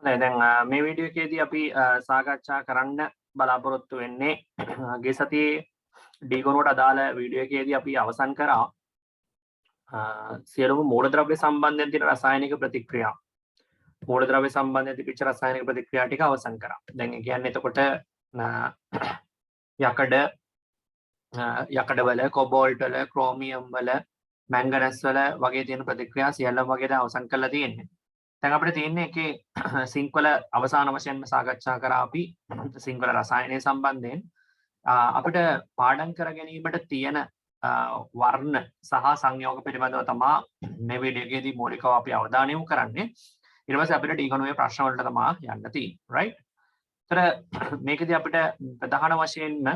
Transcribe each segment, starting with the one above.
නෑ දැන් මේ වීඩියෝ එකේදී අපි සාකච්ඡා කරන්න බලාපොරොත්තු වෙන්නේ ගිය සතියේ ඩීගොනුවට අදාළ වීඩියෝ එකේදී අපි අවසන් කරා සියලුම මූලද්‍රව්‍ය සම්බන්ධයෙන් තියෙන රසායනික ප්‍රතික්‍රියා මූලද්‍රව්‍ය සම්බන්ධයෙන් තිබිච්ච රසායනික ප්‍රතික්‍රියා ටික අවසන් කරා. දැන් ඒ කියන්නේ එතකොට යකඩවල කොබෝල්ට් වල ක්‍රෝමියම් වල මැංගනස් වල වගේ තියෙන ප්‍රතික්‍රියා සියල්ලම වගේ දැන් අවසන් කරලා තියෙන්නේ. දැන් අපිට තියෙන්නේ ඒකේ සිංක් වල අවසාන වශයෙන්ම සාකච්ඡා කරා අපි සිංක් වල රසායනය සම්බන්ධයෙන් අපිට පාඩම් කර ගැනීමට තියෙන වර්ණ සහ සංයෝග පිළිබඳව තමයි මේ වීඩියෝ එකේදී මූලිකව අපි අවධානය යොමු කරන්නේ. ඊට පස්සේ අපිට ඩීගොනුවේ ප්‍රශ්න වලට තමයි යන්න තියෙන්නේ. right? ඒතර මේකදී අපිට ප්‍රධාන වශයෙන්ම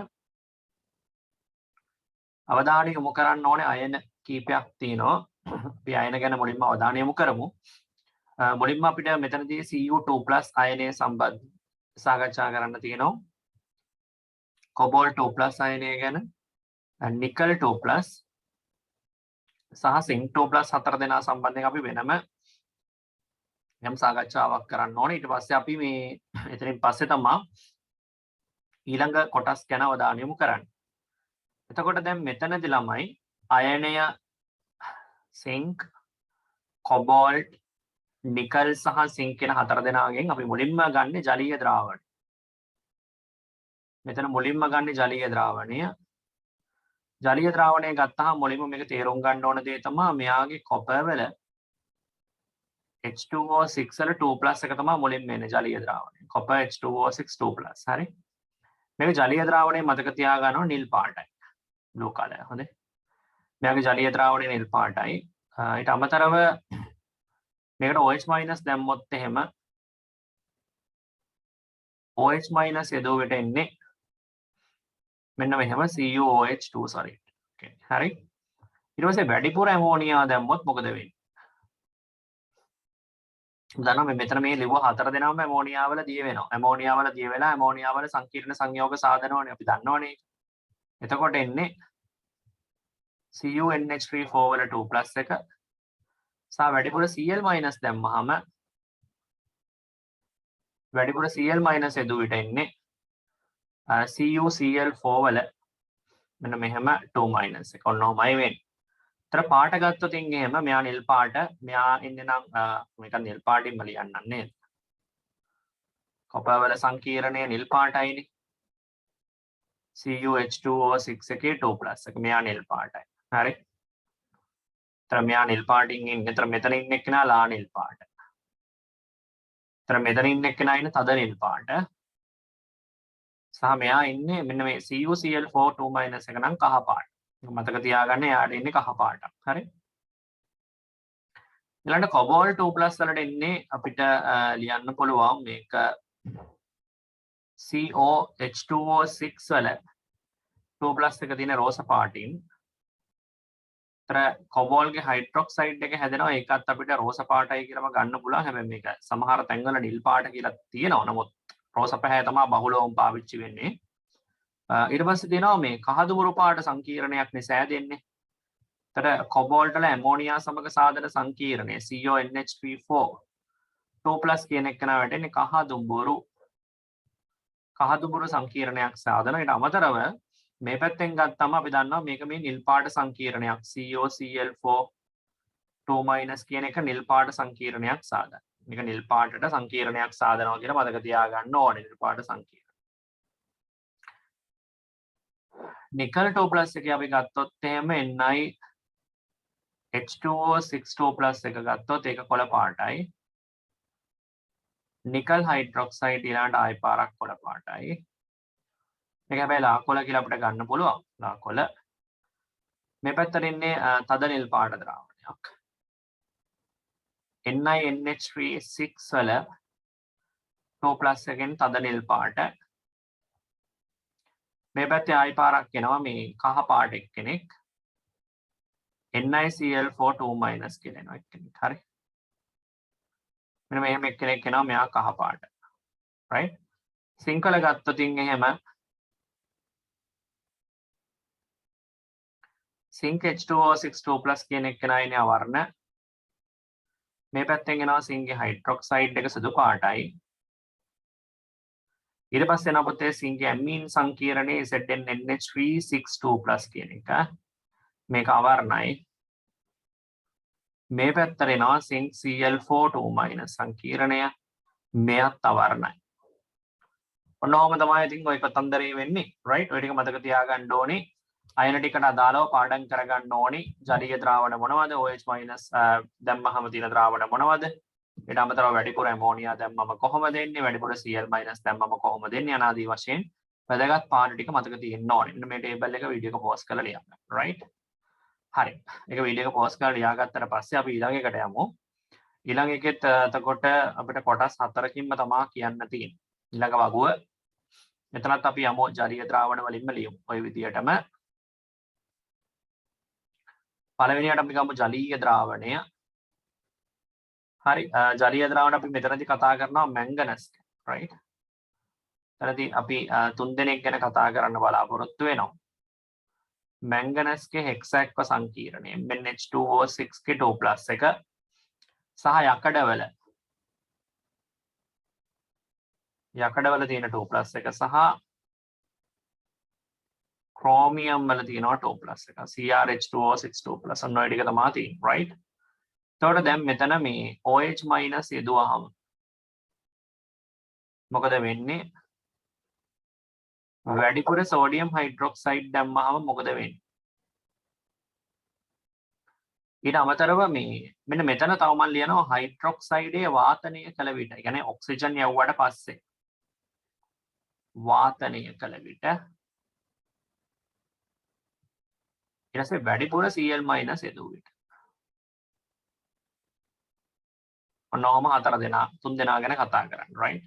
අවධානය යොමු කරන්න ඕනේ අයන කීපයක් තියෙනවා. අපි අයන ගැන මුලින්ම අවධානය යොමු කරමු. මුලින්ම අපිට මෙතනදී Cu2+ අයනය සම්බන්ධ සාකච්ඡා කරන්න තියෙනවා. කොබෝල්ට් 2+ අයනය ගැන, නිකල් 2+ සහ සින්ක් 2+ හතර දෙනා සම්බන්ධයෙන් අපි වෙනම යම් සාකච්ඡාවක් කරන්න ඕනේ. ඊට පස්සේ අපි මේ එතනින් පස්සේ තමයි ඊළඟ කොටස් ගැන අවධානය යොමු කරන්නේ. එතකොට දැන් මෙතනදී ළමයි අයනය සින්ක්, කොබෝල්ට්, නිකල් සහ සින්ක් කියන හතර දෙනාගෙන් අපි මුලින්ම ගන්න ජලීය ද්‍රාවණය. මෙතන මුලින්ම ගන්න ජලීය ද්‍රාවණය. ජලීය ද්‍රාවණය ගත්තාම මුලින්ම මේක තේරුම් ගන්න ඕන දේ තමයි මෙයාගේ කොපර් වල H2O6 වල 2+ එක තමයි මුලින්ම එන්නේ ජලීය ද්‍රාවණය. Copper H2O6 2+. හරි. මේක ජලීය ද්‍රාවණය මතක තියාගන්න ඕන නිල් පාටයි. Blue colour. හොඳයි. මෙයාගේ ජලීය ද්‍රාවණය නිල් පාටයි. ඊට අමතරව මේකට OH- දැම්මොත් එහෙම OH- යදුවට එන්නේ මෙන්න මෙහෙම CuOH2 sorry. okay. හරි. ඊට පස්සේ වැඩිපුර ඇමෝනියා දැම්මොත් මොකද වෙන්නේ? දන්නවා මෙතන මේ ලිව්ව හතර දෙනාම ඇමෝනියා වල දිය වෙනවා. ඇමෝනියා වල දිය වෙලා ඇමෝනියා වල සංකීර්ණ සංයෝග සාධනවනේ අපි දන්නවනේ. එතකොට එන්නේ CuNH3 වල 2+ එක සහ වැඩිපුර Cl- දැම්මහම වැඩිපුර Cl- යදුවට එන්නේ CuCl4 වල මෙන්න මෙහෙම 2- එක. ඔන්නෝමයි වෙන්නේ. තර පාට ගත්තොත් එහෙම මෙයා නිල් පාට මෙයා ඉන්නේ නම් මේක නිල් පාටින්ම ලියන්නම් නේද? කොපර් වල සංකීර්ණය නිල් පාටයිනේ. CuH2O6 එකේ 2+ එක මෙයා නිල් පාටයි. හරි. තර මෙයා නිල් පාටින් ඉන්නේ. තර මෙතන ඉන්න එක්කෙනා ලා නිල් පාට. තර මෙතන ඉන්න එක්කෙනා ඉන්නේ තද නිල් පාට. සහ මෙයා ඉන්නේ මෙන්න මේ CuCl4 2- එක නම් කහ පාට. මතක තියාගන්න එයාට ඉන්නේ කහ පාටක්. හරි. ඊළඟට කොබෝල්ට් 2+ වලට එන්නේ අපිට ලියන්න පුළුවන් මේක COH2O6 වල 2+ එක තියෙන රෝස පාටින්. තර කොබෝල්ගේ හයිඩ්‍රොක්සයිඩ් එක හැදෙනවා. ඒකත් අපිට රෝස පාටයි කියලාම ගන්න පුළුවන්. හැබැයි මේක සමහර තැන්වල නිල් පාට කියලා තියෙනවා. නමුත් රෝස පැහැ තමයි බහුලවම පාවිච්චි වෙන්නේ. ඊට පස්සේ තියෙනවා මේ කහදුමුරු පාට සංකීර්ණයක් නිසා දෙන්නේ. තර කොබෝල්ට් වල ඇමෝනියා සමග සාධන සංකීර්ණය CONH3 2+ කියන එක නා වැටෙන්නේ කහදුමුරු සංකීර්ණයක් සාධන. ඊට අමතරව මේ පැත්තෙන් ගත්තම අපි දන්නවා මේක මේ නිල් පාට සංකීර්ණයක් COCl4 2- කියන එක නිල් පාට සංකීර්ණයක් සාධන. මේක නිල් පාටට සංකීර්ණයක් සාධනවා කියලා මතක තියාගන්න ඕනේ. නිල් පාට සංකීර්ණ. නිකල් 2+ එකේ අපි ගත්තොත් එහෙම NiH2O6 2+ එක ගත්තොත් ඒක කොළ පාටයි. නිකල් හයිඩ්‍රොක්සයිඩ් ඊළඟට ආයි පාරක් කොළ පාටයි. මේක හැබැයි ලා කොළ කියලා අපිට ගන්න පුළුවන්. ලා කොළ. මේ පැත්තට ඉන්නේ තද නිල් පාට ද්‍රාවණයක්. NiNH3 6 වල 2+ එකෙන් තද නිල් පාට. මේ පැත්තේ ආයි පාරක් එනවා මේ කහ පාට එක්කෙනෙක්. NiCl4 2- කියලා එනවා එක්කෙනෙක්. හරි. මෙන්න මෙහෙම එක්කෙනෙක් එනවා මෙයා කහ පාට. right? සින්ක් වල ගත්තොත් එහෙම සින්ක් H2O6 2+ කියන එක්කෙනා ඉන්නේ අවර්ණ. මේ පැත්තෙන් එනවා සිංගේ හයිඩ්‍රොක්සයිඩ් එක සුදු පාටයි. ඊට පස්සේ එනවා පුතේ සිංගේ ඇමීන් සංකීර්ණයේ ZnNH362+ කියන එක. මේක අවර්ණයි. මේ පැත්තට එනවා සිංක් Cl4 2- සංකීර්ණය. මෙයත් අවර්ණයි. ඔන්නෝම තමයි ඉතින් ඔය කතන්දරේ වෙන්නේ right ඔය ටික මතක තියාගන්න ඕනේ අයන ටිකට අදාළව පාඩම් කරගන්න ඕනේ ජලීය ද්‍රාවණ මොනවද OH- දැම්මහම තියෙන ද්‍රාවණ මොනවද ඊට අමතරව වැඩිපුර ඇමෝනියා දැම්මම කොහොමද එන්නේ වැඩිපුර Cl- දැම්මම කොහොමද එන්නේ අනාදී වශයෙන් වැදගත් පාඩු ටික මතක තියෙන්න ඕනේ මෙන්න මේ ටේබල් එක වීඩියෝ එක පෝස්ට් කරලා ලියන්න right හරි ඒක වීඩියෝ එක පෝස්ට් කරලා ලියාගත්තට පස්සේ අපි ඊළඟ එකට යමු ඊළඟ එකෙත් එතකොට අපිට කොටස් 4කින්ම තමයි කියන්න තියෙන්නේ ඊළඟ වගුව මෙතනත් අපි යමු ජලීය ද්‍රාවණ වලින්ම ලියමු ඔය විදියටම පළවෙනියට අපි ගමු ජලීය ද්‍රාවණය හරි ජලීය ද්‍රාවණ අපි මෙතනදී කතා කරනවා මැංගනස් right එතනදී අපි තුන් දෙනෙක් ගැන කතා කරන්න බලාපොරොත්තු වෙනවා මැංගනස්ගේ හෙක්සැක්ව සංකීර්ණය MnH2O6 ගේ 2+ එක සහ යකඩවල තියෙන 2+ එක සහ chromium වල තියෙනවා 2+ එක CrH2O6 2+ ඔන්න ඔය ටික තමයි තියෙන්නේ right එතකොට දැන් මෙතන මේ OH- යෙදුවාම මොකද වෙන්නේ වැඩිපුර සෝඩියම් හයිඩ්‍රොක්සයිඩ් දැම්මහම මොකද වෙන්නේ ඊට අමතරව මේ මෙන්න මෙතන තව මම ලියනවා හයිඩ්‍රොක්සයිඩයේ වාතනය කළ විට. ඒ කියන්නේ ඔක්සිජන් යවුවට පස්සේ වාතනය කළ විට ඊට පස්සේ වැඩිපුර Cl- යෙදුව විට. ඔන්නෝම හතර දෙනා තුන් දෙනා ගැන කතා කරන්නේ right.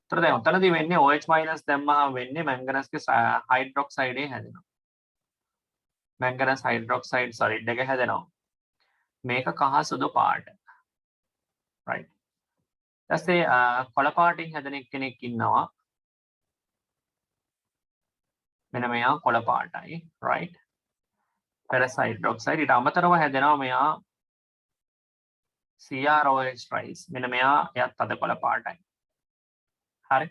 ඒතර දැන් උතනදී වෙන්නේ OH- දැම්මහම වෙන්නේ මැංගනස්ගේ හයිඩ්‍රොක්සයිඩේ හැදෙනවා. මැංගනස් හයිඩ්‍රොක්සයිඩ් සොලිඩ් එක හැදෙනවා. මේක කහ සුදු පාට. right. ඊටසේ කොළ පාටින් හැදෙන කෙනෙක් ඉන්නවා. මෙන්න මෙයා කොළ පාටයි right. ferrous hydroxide ඊට අමතරව හැදෙනවා මෙයා CrOH trice. මෙන්න මෙයා එයත් අද කොළ පාටයි. හරි.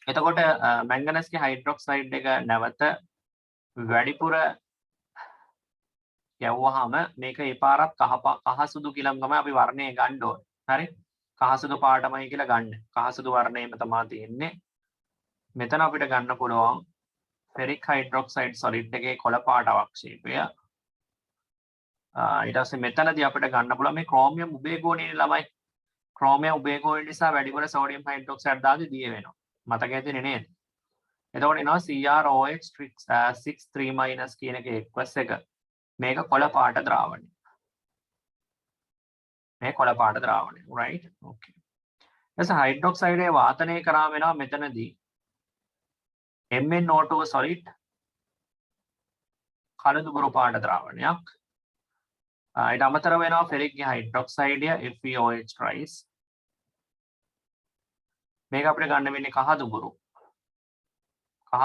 එතකොට මැංගනස්ගේ හයිඩ්‍රොක්සයිඩ් එක නැවත වැඩිපුර යවුවාම මේක ඒ පාරක් කහ සුදු කියලාම තමයි අපි වර්ණය ගන්න ඕනේ. හරි? කහ සුදු පාටමයි කියලා ගන්න. කහ සුදු වර්ණයම තමයි තියෙන්නේ. මෙතන අපිට ගන්න පුළුවන් ferric hydroxide solid එකේ කොළ පාට අවක්ෂේපය. ඊට පස්සේ මෙතනදී අපිට ගන්න පුළුවන් මේ chromium උභය ගෝණීය ළමයි. chromium උභය ගෝණීය නිසා වැඩිපුර sodium hydroxide දාගේ දිය වෙනවා. මතක ඇතිනේ නේද? එතකොට එනවා CrOH6 3- කියන එක එක්වස් එක. මේක කොළ පාට ද්‍රාවණය. මේ කොළ පාට ද්‍රාවණය right okay. එතස හයිඩ්‍රොක්සයිඩේ වාතනය කරා වෙනවා මෙතනදී MnO2 solid කළදුබුරු පාට ද්‍රාවණයක්. ඊට අමතරව වෙනවා ෆෙරික්ගේ හයිඩ්‍රොක්සයිඩය FeOH trice. මේක අපිට ගන්න වෙන්නේ කහ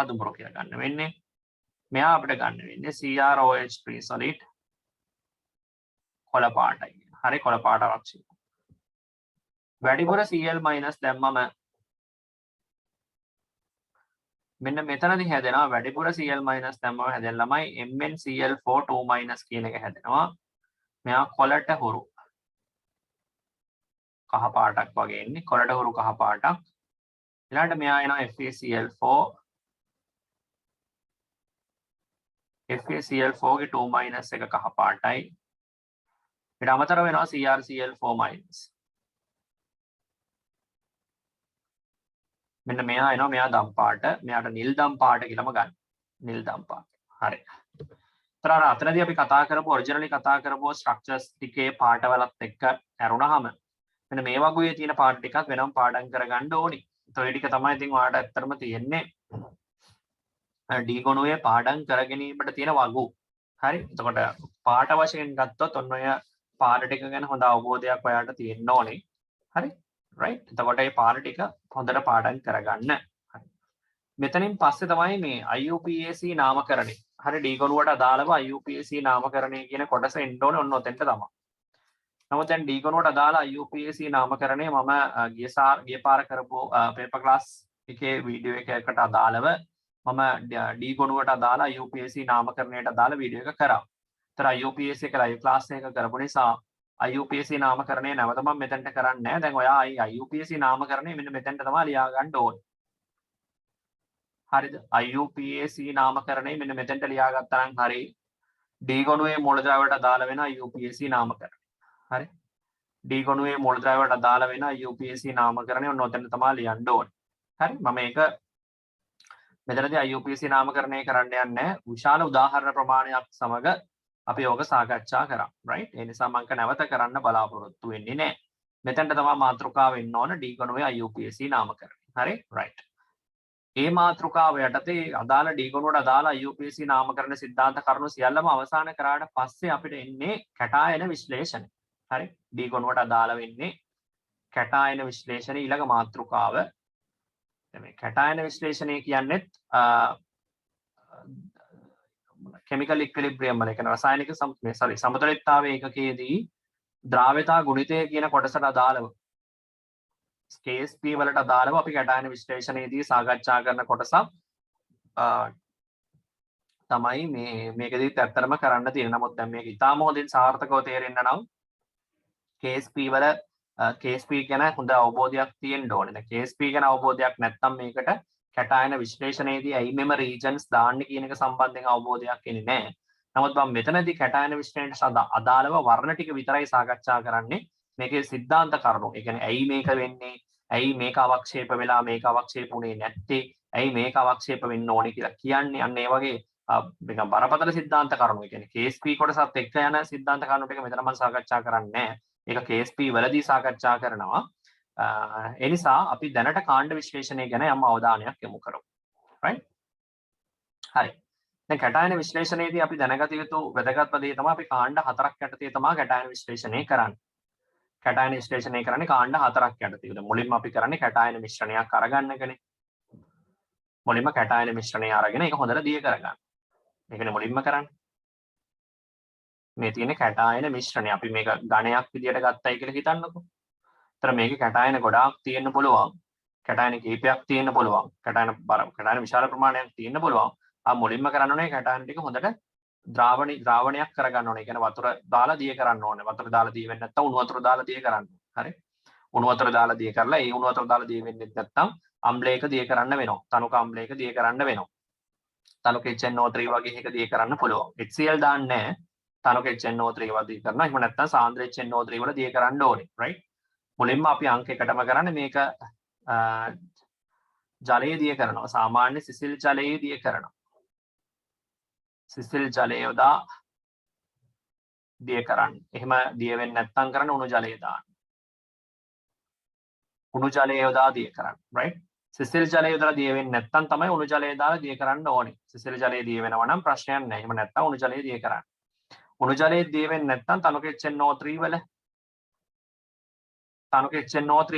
දුඹුරු කියලා ගන්න වෙන්නේ. මෙයා අපිට ගන්න වෙන්නේ CrOH3 solid කොළ පාටයි. හරි කොළ පාට අවක්ෂේප. වැඩිපුර Cl- දැම්මම මෙන්න මෙතනදී හැදෙනවා වැඩිපුර Cl- දැම්මම හැදෙන ළමයි MnCl4 2- කියන එක හැදෙනවා. මෙයා කොළට හුරු කහ පාටක් වගේ ඉන්නේ. කොළට හුරු කහ පාටක්. ඊළඟට මෙයා එනවා FeCl4 ගේ 2- එක කහ පාටයි. ඊට අමතරව වෙනවා CrCl4-. මෙන්න මෙයා එනවා මෙයා දම් පාට. මෙයාට නිල් දම් පාට කියලාම ගන්න. නිල් දම් පාට. හරි. ඒතර අර අතරදී අපි කතා කරපු ඔරිජිනලි කතා කරපු ස්ට්‍රක්චර්ස් ටිකේ පාටවලත් එක්ක ඇරුණාම මෙන්න මේ වගේ තියෙන පාට ටිකක් වෙනම පාඩම් කරගන්න ඕනි. ඒතර ඒ ටික තමයි ඉතින් ඔයාලට ඇත්තටම තියෙන්නේ. D ගුණයේ පාඩම් කර ගැනීමට තියෙන වගු. හරි. එතකොට පාට වශයෙන් ගත්තොත් ඔන්න ඔය පාට ටික ගැන හොඳ අවබෝධයක් ඔයාලට තියෙන්න ඕනේ. හරි. right. එතකොට මේ පාට ටික හොඳට පාඩම් කරගන්න. හරි. මෙතනින් පස්සේ තමයි මේ IUPAC නාමකරණය. හරි D ගොනුවට අදාළව IUPAC නාමකරණය කියන කොටස එන්න ඕනේ ඔන්න ඔතෙන්ට තමයි. නමුත් දැන් D ගොනුවට අදාළ IUPAC නාමකරණය මම ගිය පාර කරපු පේපර් ක්ලාස් එකේ වීඩියෝ එකකට අදාළව මම D ගොනුවට අදාළ IUPAC නාමකරණයට අදාළ වීඩියෝ එක කරා. ඒතර IUPAC එක ලයිව් ක්ලාස් එකක කරපු නිසා IUPAC නාමකරණය නැවත මම මෙතනට කරන්නේ නැහැ. දැන් ඔයා IUPAC නාමකරණය මෙන්න මෙතනට තමයි ලියා ගන්න ඕනේ. හරිද? IUPAC නාමකරණය මෙන්න මෙතනට ලියා ගත්තා නම් හරි. D ගොනුවේ මූලද්‍රව්‍යයට අදාළ වෙන IUPAC නාමකරණය. හරි. D ගොනුවේ මූලද්‍රව්‍යයට අදාළ වෙන IUPAC නාමකරණය ඔන්න ඔතන තමයි ලියන්න ඕනේ. හරි. මම මේක මෙතනදී IUPAC නාමකරණය කරන්න යන්නේ විශාල උදාහරණ ප්‍රමාණයක් සමග අපි යෝග සාකච්ඡා කරා. right? ඒ නිසා මම නැවත කරන්න බලාපොරොත්තු වෙන්නේ නැහැ. මෙතනට තමයි මාතෘකාව වෙන්න ඕන D ගොනුවේ IUPAC නාමකරණය. හරි? right. ඒ මාතෘකාව යටතේ අදාළ D ගොනුවට අදාළ IUPAC නාමකරණ සිද්ධාන්ත කරුණු සියල්ලම අවසන් කරාට පස්සේ අපිට එන්නේ කැටායන විශ්ලේෂණය. හරි? D ගොනුවට අදාළ වෙන්නේ කැටායන විශ්ලේෂණය ඊළඟ මාතෘකාව. මේ කැටායන විශ්ලේෂණය කියන්නේ chemical equilibrium වල කියන රසායනික සමතුලිතතාවය ඒකකයේදී ද්‍රාව්‍යතා ගුණිතය කියන කොටසට අදාළව KSP වලට අදාළව අපි කැටායන විශ්ලේෂණයේදී සාකච්ඡා කරන කොටසක් තමයි මේකෙදිත් ඇත්තටම කරන්න තියෙන. නමුත් දැන් මේක ඉතාම හොඳින් සාර්ථකව තේරෙන්න නම් KSP ගැන හොඳ අවබෝධයක් තියෙන්න ඕනේ. දැන් KSP ගැන අවබෝධයක් නැත්නම් මේකට කැටායන විශ්ලේෂණයේදී ඇයි මෙම regions දාන්නේ කියන එක සම්බන්ධයෙන් අවබෝධයක් එන්නේ නැහැ. නමුත් මම මෙතනදී කැටායන විශ්ලේෂණයට අදාළව වර්ණ ටික විතරයි සාකච්ඡා කරන්නේ. මේකේ සිද්ධාන්ත කරුණු. ඒ කියන්නේ ඇයි මේක වෙන්නේ? ඇයි මේක අවක්ෂේප වෙලා මේක අවක්ෂේප වුණේ නැත්තේ? ඇයි මේක අවක්ෂේප වෙන්න ඕනේ කියලා කියන්නේ. අන්න ඒ වගේ මේක බරපතල සිද්ධාන්ත කරුණු. ඒ කියන්නේ KSP කොටසත් එක්ක යන සිද්ධාන්ත කරුණු ටික මෙතන මම සාකච්ඡා කරන්නේ නැහැ. ඒක KSP වලදී සාකච්ඡා කරනවා. ඒ නිසා අපි දැනට කාණ්ඩ විශ්ලේෂණය ගැන යම් අවධානයක් යොමු කරමු. right? හරි. දැන් කැටායන විශ්ලේෂණයේදී අපි දැනගත යුතු වැදගත්ම දේ තමයි අපි කාණ්ඩ හතරක් යටතේ තමයි කැටායන විශ්ලේෂණය කරන්නේ. කැටායන විශ්ලේෂණය කරන්නේ කාණ්ඩ හතරක් යටතේ. දැන් මුලින්ම අපි කරන්නේ කැටායන මිශ්‍රණයක් අරගන්න එකනේ. මුලින්ම කැටායන මිශ්‍රණය අරගෙන ඒක හොඳට දිය කරගන්න. මේකනේ මුලින්ම කරන්නේ. මේ තියෙන කැටායන මිශ්‍රණය අපි මේක ඝණයක් විදියට ගත්තයි කියලා හිතන්නකෝ. ඒතර මේකේ කැටායන ගොඩාක් තියෙන්න පුළුවන්. කැටායන කීපයක් තියෙන්න පුළුවන්. කැටායන විශාල ප්‍රමාණයක් තියෙන්න පුළුවන්. මුලින්ම කරන්න ඕනේ කැටායන ටික හොඳට ද්‍රාවණයක් කරගන්න ඕනේ. කියන්නේ වතුර දාලා දිය කරන්න ඕනේ. වතුර දාලා දිය වෙන්නේ නැත්නම් උණු වතුර දාලා දිය කරන්න. හරි? උණු වතුර දාලා දිය කරලා ඒ උණු වතුර දාලා දිය වෙන්නේ නැත්නම් අම්ලයක දිය කරන්න වෙනවා. තනුක අම්ලයක දිය කරන්න වෙනවා. තනුක HNO3 වගේ එකක දිය කරන්න පුළුවන්. HCl දාන්නේ නැහැ. තනුක HNO3 වල දිය කරනවා. එහෙම නැත්නම් සාන්ද්‍ර HNO3 වල දිය කරන්න ඕනේ. right? මුලින්ම අපි අංක එකටම කරන්නේ මේක ජලයේ දිය කරනවා. සාමාන්‍ය සිසිල් ජලයේ දිය කරනවා. සිසිල් ජලය යොදා දිය කරන්න. එහෙම දිය වෙන්නේ නැත්නම් කරන්න උණු ජලය දාන්න. උණු ජලය යොදා දිය කරන්න. right? සිසිල් ජලය යොදලා දිය වෙන්නේ නැත්නම් තමයි උණු ජලය දාලා දිය කරන්න ඕනේ. සිසිල් ජලය දිය වෙනවා නම් ප්‍රශ්නයක් නැහැ. එහෙම නැත්නම් උණු ජලය දිය කරන්න. උණු ජලයේ දිය වෙන්නේ නැත්නම් තනුක HNO3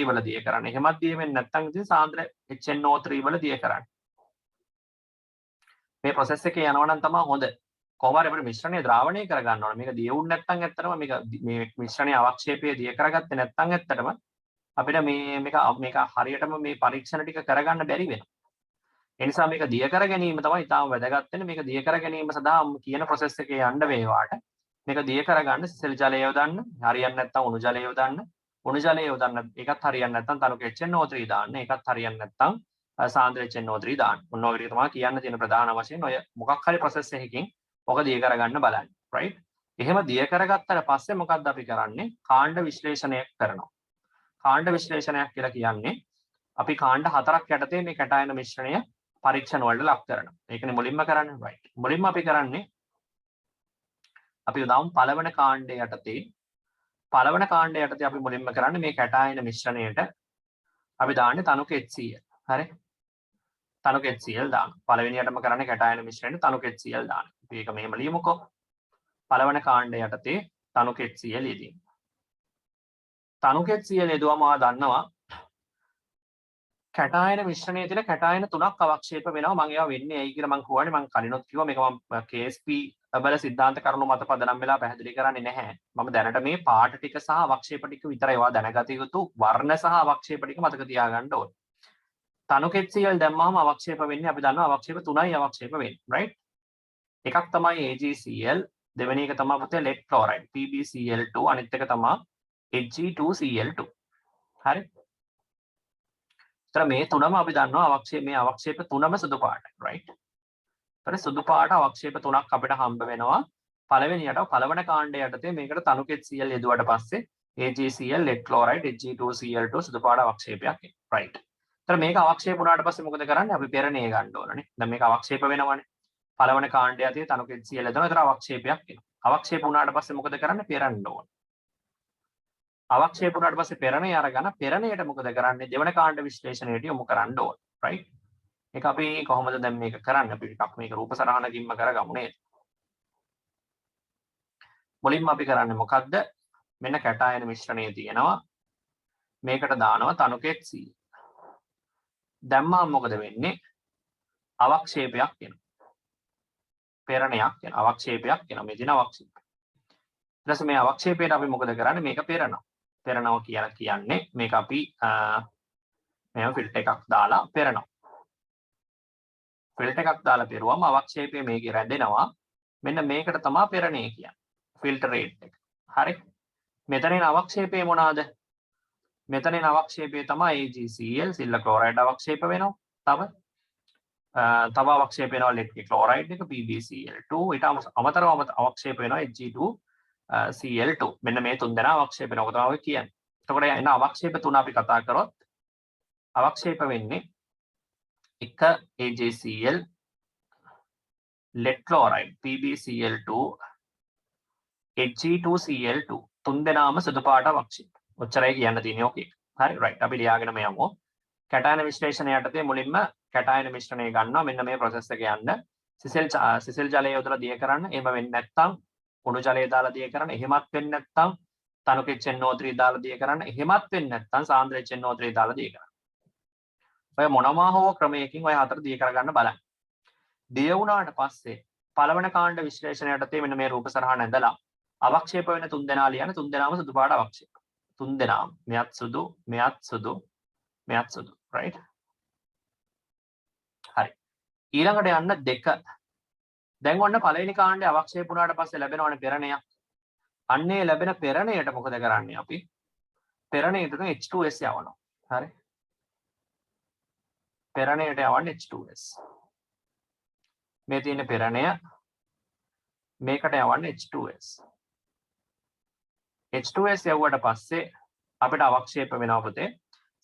වල දිය කරන්න. එහෙමත් දිය වෙන්නේ නැත්නම් ඉතින් සාන්ද්‍ර HNO3 වල දිය කරන්න. මේ process එකේ යනවා නම් තමයි හොඳ. කොහොම හරි අපිට මිශ්‍රණය ද්‍රාවණය කරගන්න ඕනේ. මේක දිය වුණ නැත්නම් ඇත්තටම මේ මිශ්‍රණයේ අවක්ෂේපය දිය කරගත්තේ නැත්නම් ඇත්තටම අපිට මේක හරියටම මේ පරීක්ෂණ ටික කරගන්න බැරි වෙනවා. ඒ නිසා මේක දිය කර ගැනීම තමයි ඉතාම වැදගත් වෙන්නේ. මේක දිය කර ගැනීම සඳහා කියන process එකේ යන්න වේවාට මේක දිය කරගන්න සිසිල් ජලය යොදන්න. හරියන්නේ නැත්නම් උණු ජලය යොදන්න. උණු ජලය යොදන්න ඒකත් හරියන්නේ නැත්නම් තනුක HNO3 දාන්න. ඒකත් හරියන්නේ නැත්නම් සාන්ද්‍ර HNO3 දාන්න. ඔන්න ඔය ටික තමයි කියන්න තියෙන ප්‍රධාන වශයෙන් ඔය මොකක් හරි process එකකින් ඔක දිය කරගන්න බලන්න. right? එහෙම දිය කරගත්තට පස්සේ මොකක්ද අපි කරන්නේ? කාණ්ඩ විශ්ලේෂණයක් කරනවා. කාණ්ඩ විශ්ලේෂණයක් කියලා කියන්නේ අපි කාණ්ඩ හතරක් යටතේ මේ කැටායන මිශ්‍රණය පරීක්ෂණ වලට ලක් කරනවා. ඒකනේ මුලින්ම කරන්නේ. right? මුලින්ම අපි කරන්නේ අපි උදාහරණ පළවන කාණ්ඩය යටතේ අපි මුලින්ම කරන්නේ මේ කැටායන මිශ්‍රණයට අපි දාන්නේ තනුක HCl. හරි? තනුක HCl දාන්න. පළවෙනියටම කරන්නේ කැටායන මිශ්‍රණයට තනුක HCl දාන්න. අපි ඒක මෙහෙම ලියමුකෝ. පළවන කාණ්ඩය යටතේ තනුක HCl යෙදීම. තනුක HCl යෙදුවම ආ දන්නවා කැටායන මිශ්‍රණයේ තියෙන කැටායන තුනක් අවක්ෂේප වෙනවා. මම ඒවා වෙන්නේ ඇයි කියලා මම කියවනේ මම කලිනුත් කිව්වා මේක මම KSP බල සිද්ධාන්ත කරුණු මත පදනම් වෙලා පැහැදිලි කරන්නේ නැහැ. මම දැනට මේ පාට ටික සහ අවක්ෂේප ටික විතරයි ඒවා දැනගත යුතු. වර්ණ සහ අවක්ෂේප ටික මතක තියාගන්න ඕනේ. තනුකෙච්සියල් දැම්මම අවක්ෂේප වෙන්නේ අපි දන්නවා අවක්ෂේප තුනයි අවක්ෂේප වෙන්නේ. right? එකක් තමයි AgCl, දෙවෙනි එක තමයි පුතේ lead chloride PbCl2, අනිත් එක තමයි Hg2Cl2. හරි? මේ තුනම අපි දන්නවා මේ අවක්ෂේප තුනම සුදු පාටයි right. ඒතර සුදු පාට අවක්ෂේප තුනක් අපිට හම්බ වෙනවා. පළවෙනියට පළවන කාණ්ඩය යටතේ මේකට තනුකෙච්සියල් යෙදුවට පස්සේ AgCl, lead chloride, Hg2Cl2 සුදු පාට අවක්ෂේපයක් right. ඒතර මේක අවක්ෂේප වුණාට පස්සේ මොකද කරන්නේ? අපි පෙරණේ ගන්න ඕනනේ. දැන් මේක අවක්ෂේප වෙනවනේ. පළවන කාණ්ඩය යටතේ තනුකෙච්සියල් යෙදෙනවා. ඒතර අවක්ෂේපයක් එනවා. අවක්ෂේප වුණාට පස්සේ මොකද කරන්නේ? පෙරන්න ඕන. අවක්ෂේප වුණාට පස්සේ පෙරණේ අරගෙන පෙරණේට මොකද කරන්නේ? දෙවන කාණ්ඩ විශ්ලේෂණයට යොමු කරන්න ඕන. right? ඒක අපි කොහොමද දැන් මේක කරන්නේ? අපි ටිකක් මේක රූප සරහනකින්ම කරගමු නේද? මුලින්ම අපි කරන්නේ මොකද්ද? මෙන්න කැටායන මිශ්‍රණයේ තියෙනවා. මේකට දානවා තනුකෙච්සියල්. දැම්මම මොකද වෙන්නේ? අවක්ෂේපයක් එනවා. පෙරණයක් එනවා. අවක්ෂේපයක් එනවා. මේ දින අවක්ෂේපය. ඊට පස්සේ මේ අවක්ෂේපයට අපි මොකද කරන්නේ? මේක පෙරනවා. පෙරනවා කියලා කියන්නේ මේක අපි මෙහෙම ෆිල්ටර් එකක් දාලා පෙරනවා. ෆිල්ටර් එකක් දාලා පෙරුවම අවක්ෂේපය මේකේ රැඳෙනවා. මෙන්න මේකට තමයි පෙරණේ කියන්නේ. ෆිල්ටර් රේට් එක. හරි. මෙතනින් අවක්ෂේපය මොනවාද? මෙතනින් අවක්ෂේපය තමයි AgCl, සිල්ල ක්ලෝරයිඩ් අවක්ෂේප වෙනවා. තව අවක්ෂේප වෙනවා lead chloride එක PbCl2. ඊට අමතරව අවක්ෂේප වෙනවා Hg2Cl2. මෙන්න මේ තුන් දෙනා අවක්ෂේප වෙනවා තමයි කියන්නේ. එතකොට එන අවක්ෂේප තුන අපි කතා කරොත් අවක්ෂේප වෙන්නේ එක AgCl, lead chloride PbCl2, Hg2Cl2 තුන් දෙනාම සුදු පාට අවක්ෂේප. ඔච්චරයි කියන්න තියෙන්නේ ඕකේ. හරි right. අපි ලියාගෙනම යමු. කැටායන විශ්ලේෂණය යටතේ මුලින්ම කැටායන මිශ්‍රණය ගන්නවා. මෙන්න මේ process එක යන්න. සිසිල් ජලය යොදලා දිය කරන්න. එහෙම වෙන්නේ නැත්නම් කුණු ජලය දාලා දිය කරන්න. එහෙමත් වෙන්නේ නැත්නම් තනුකෙච්NO3 දාලා දිය කරන්න. එහෙමත් වෙන්නේ නැත්නම් සාන්ද්‍ර HNO3 දාලා දිය කරන්න. ඔය මොනවා හෝ ක්‍රමයකින් ඔය හතර දිය කරගන්න බලන්න. දිය වුණාට පස්සේ පළවන කාණ්ඩ විශ්ලේෂණය යටතේ මෙන්න මේ රූප සරහන ඇඳලා අවක්ෂේප වෙන තුන් දෙනා ලියන තුන් දෙනාම සුදු පාට අවක්ෂේප. තුන් දෙනාම මෙයත් සුදු, මෙයත් සුදු, මෙයත් සුදු right. හරි. ඊළඟට යන්න දෙක. දැන් ඔන්න පළවෙනි කාණ්ඩේ අවක්ෂේප වුණාට පස්සේ ලැබෙනවනේ පෙරණයක්. අන්නේ ලැබෙන පෙරණයට මොකද කරන්නේ අපි? පෙරණයට H2S යවනවා. හරි. පෙරණයට යවන්නේ H2S. මේ තියෙන පෙරණය මේකට යවන්නේ H2S. H2S යවුවට පස්සේ අපිට අවක්ෂේප වෙනවා පුතේ.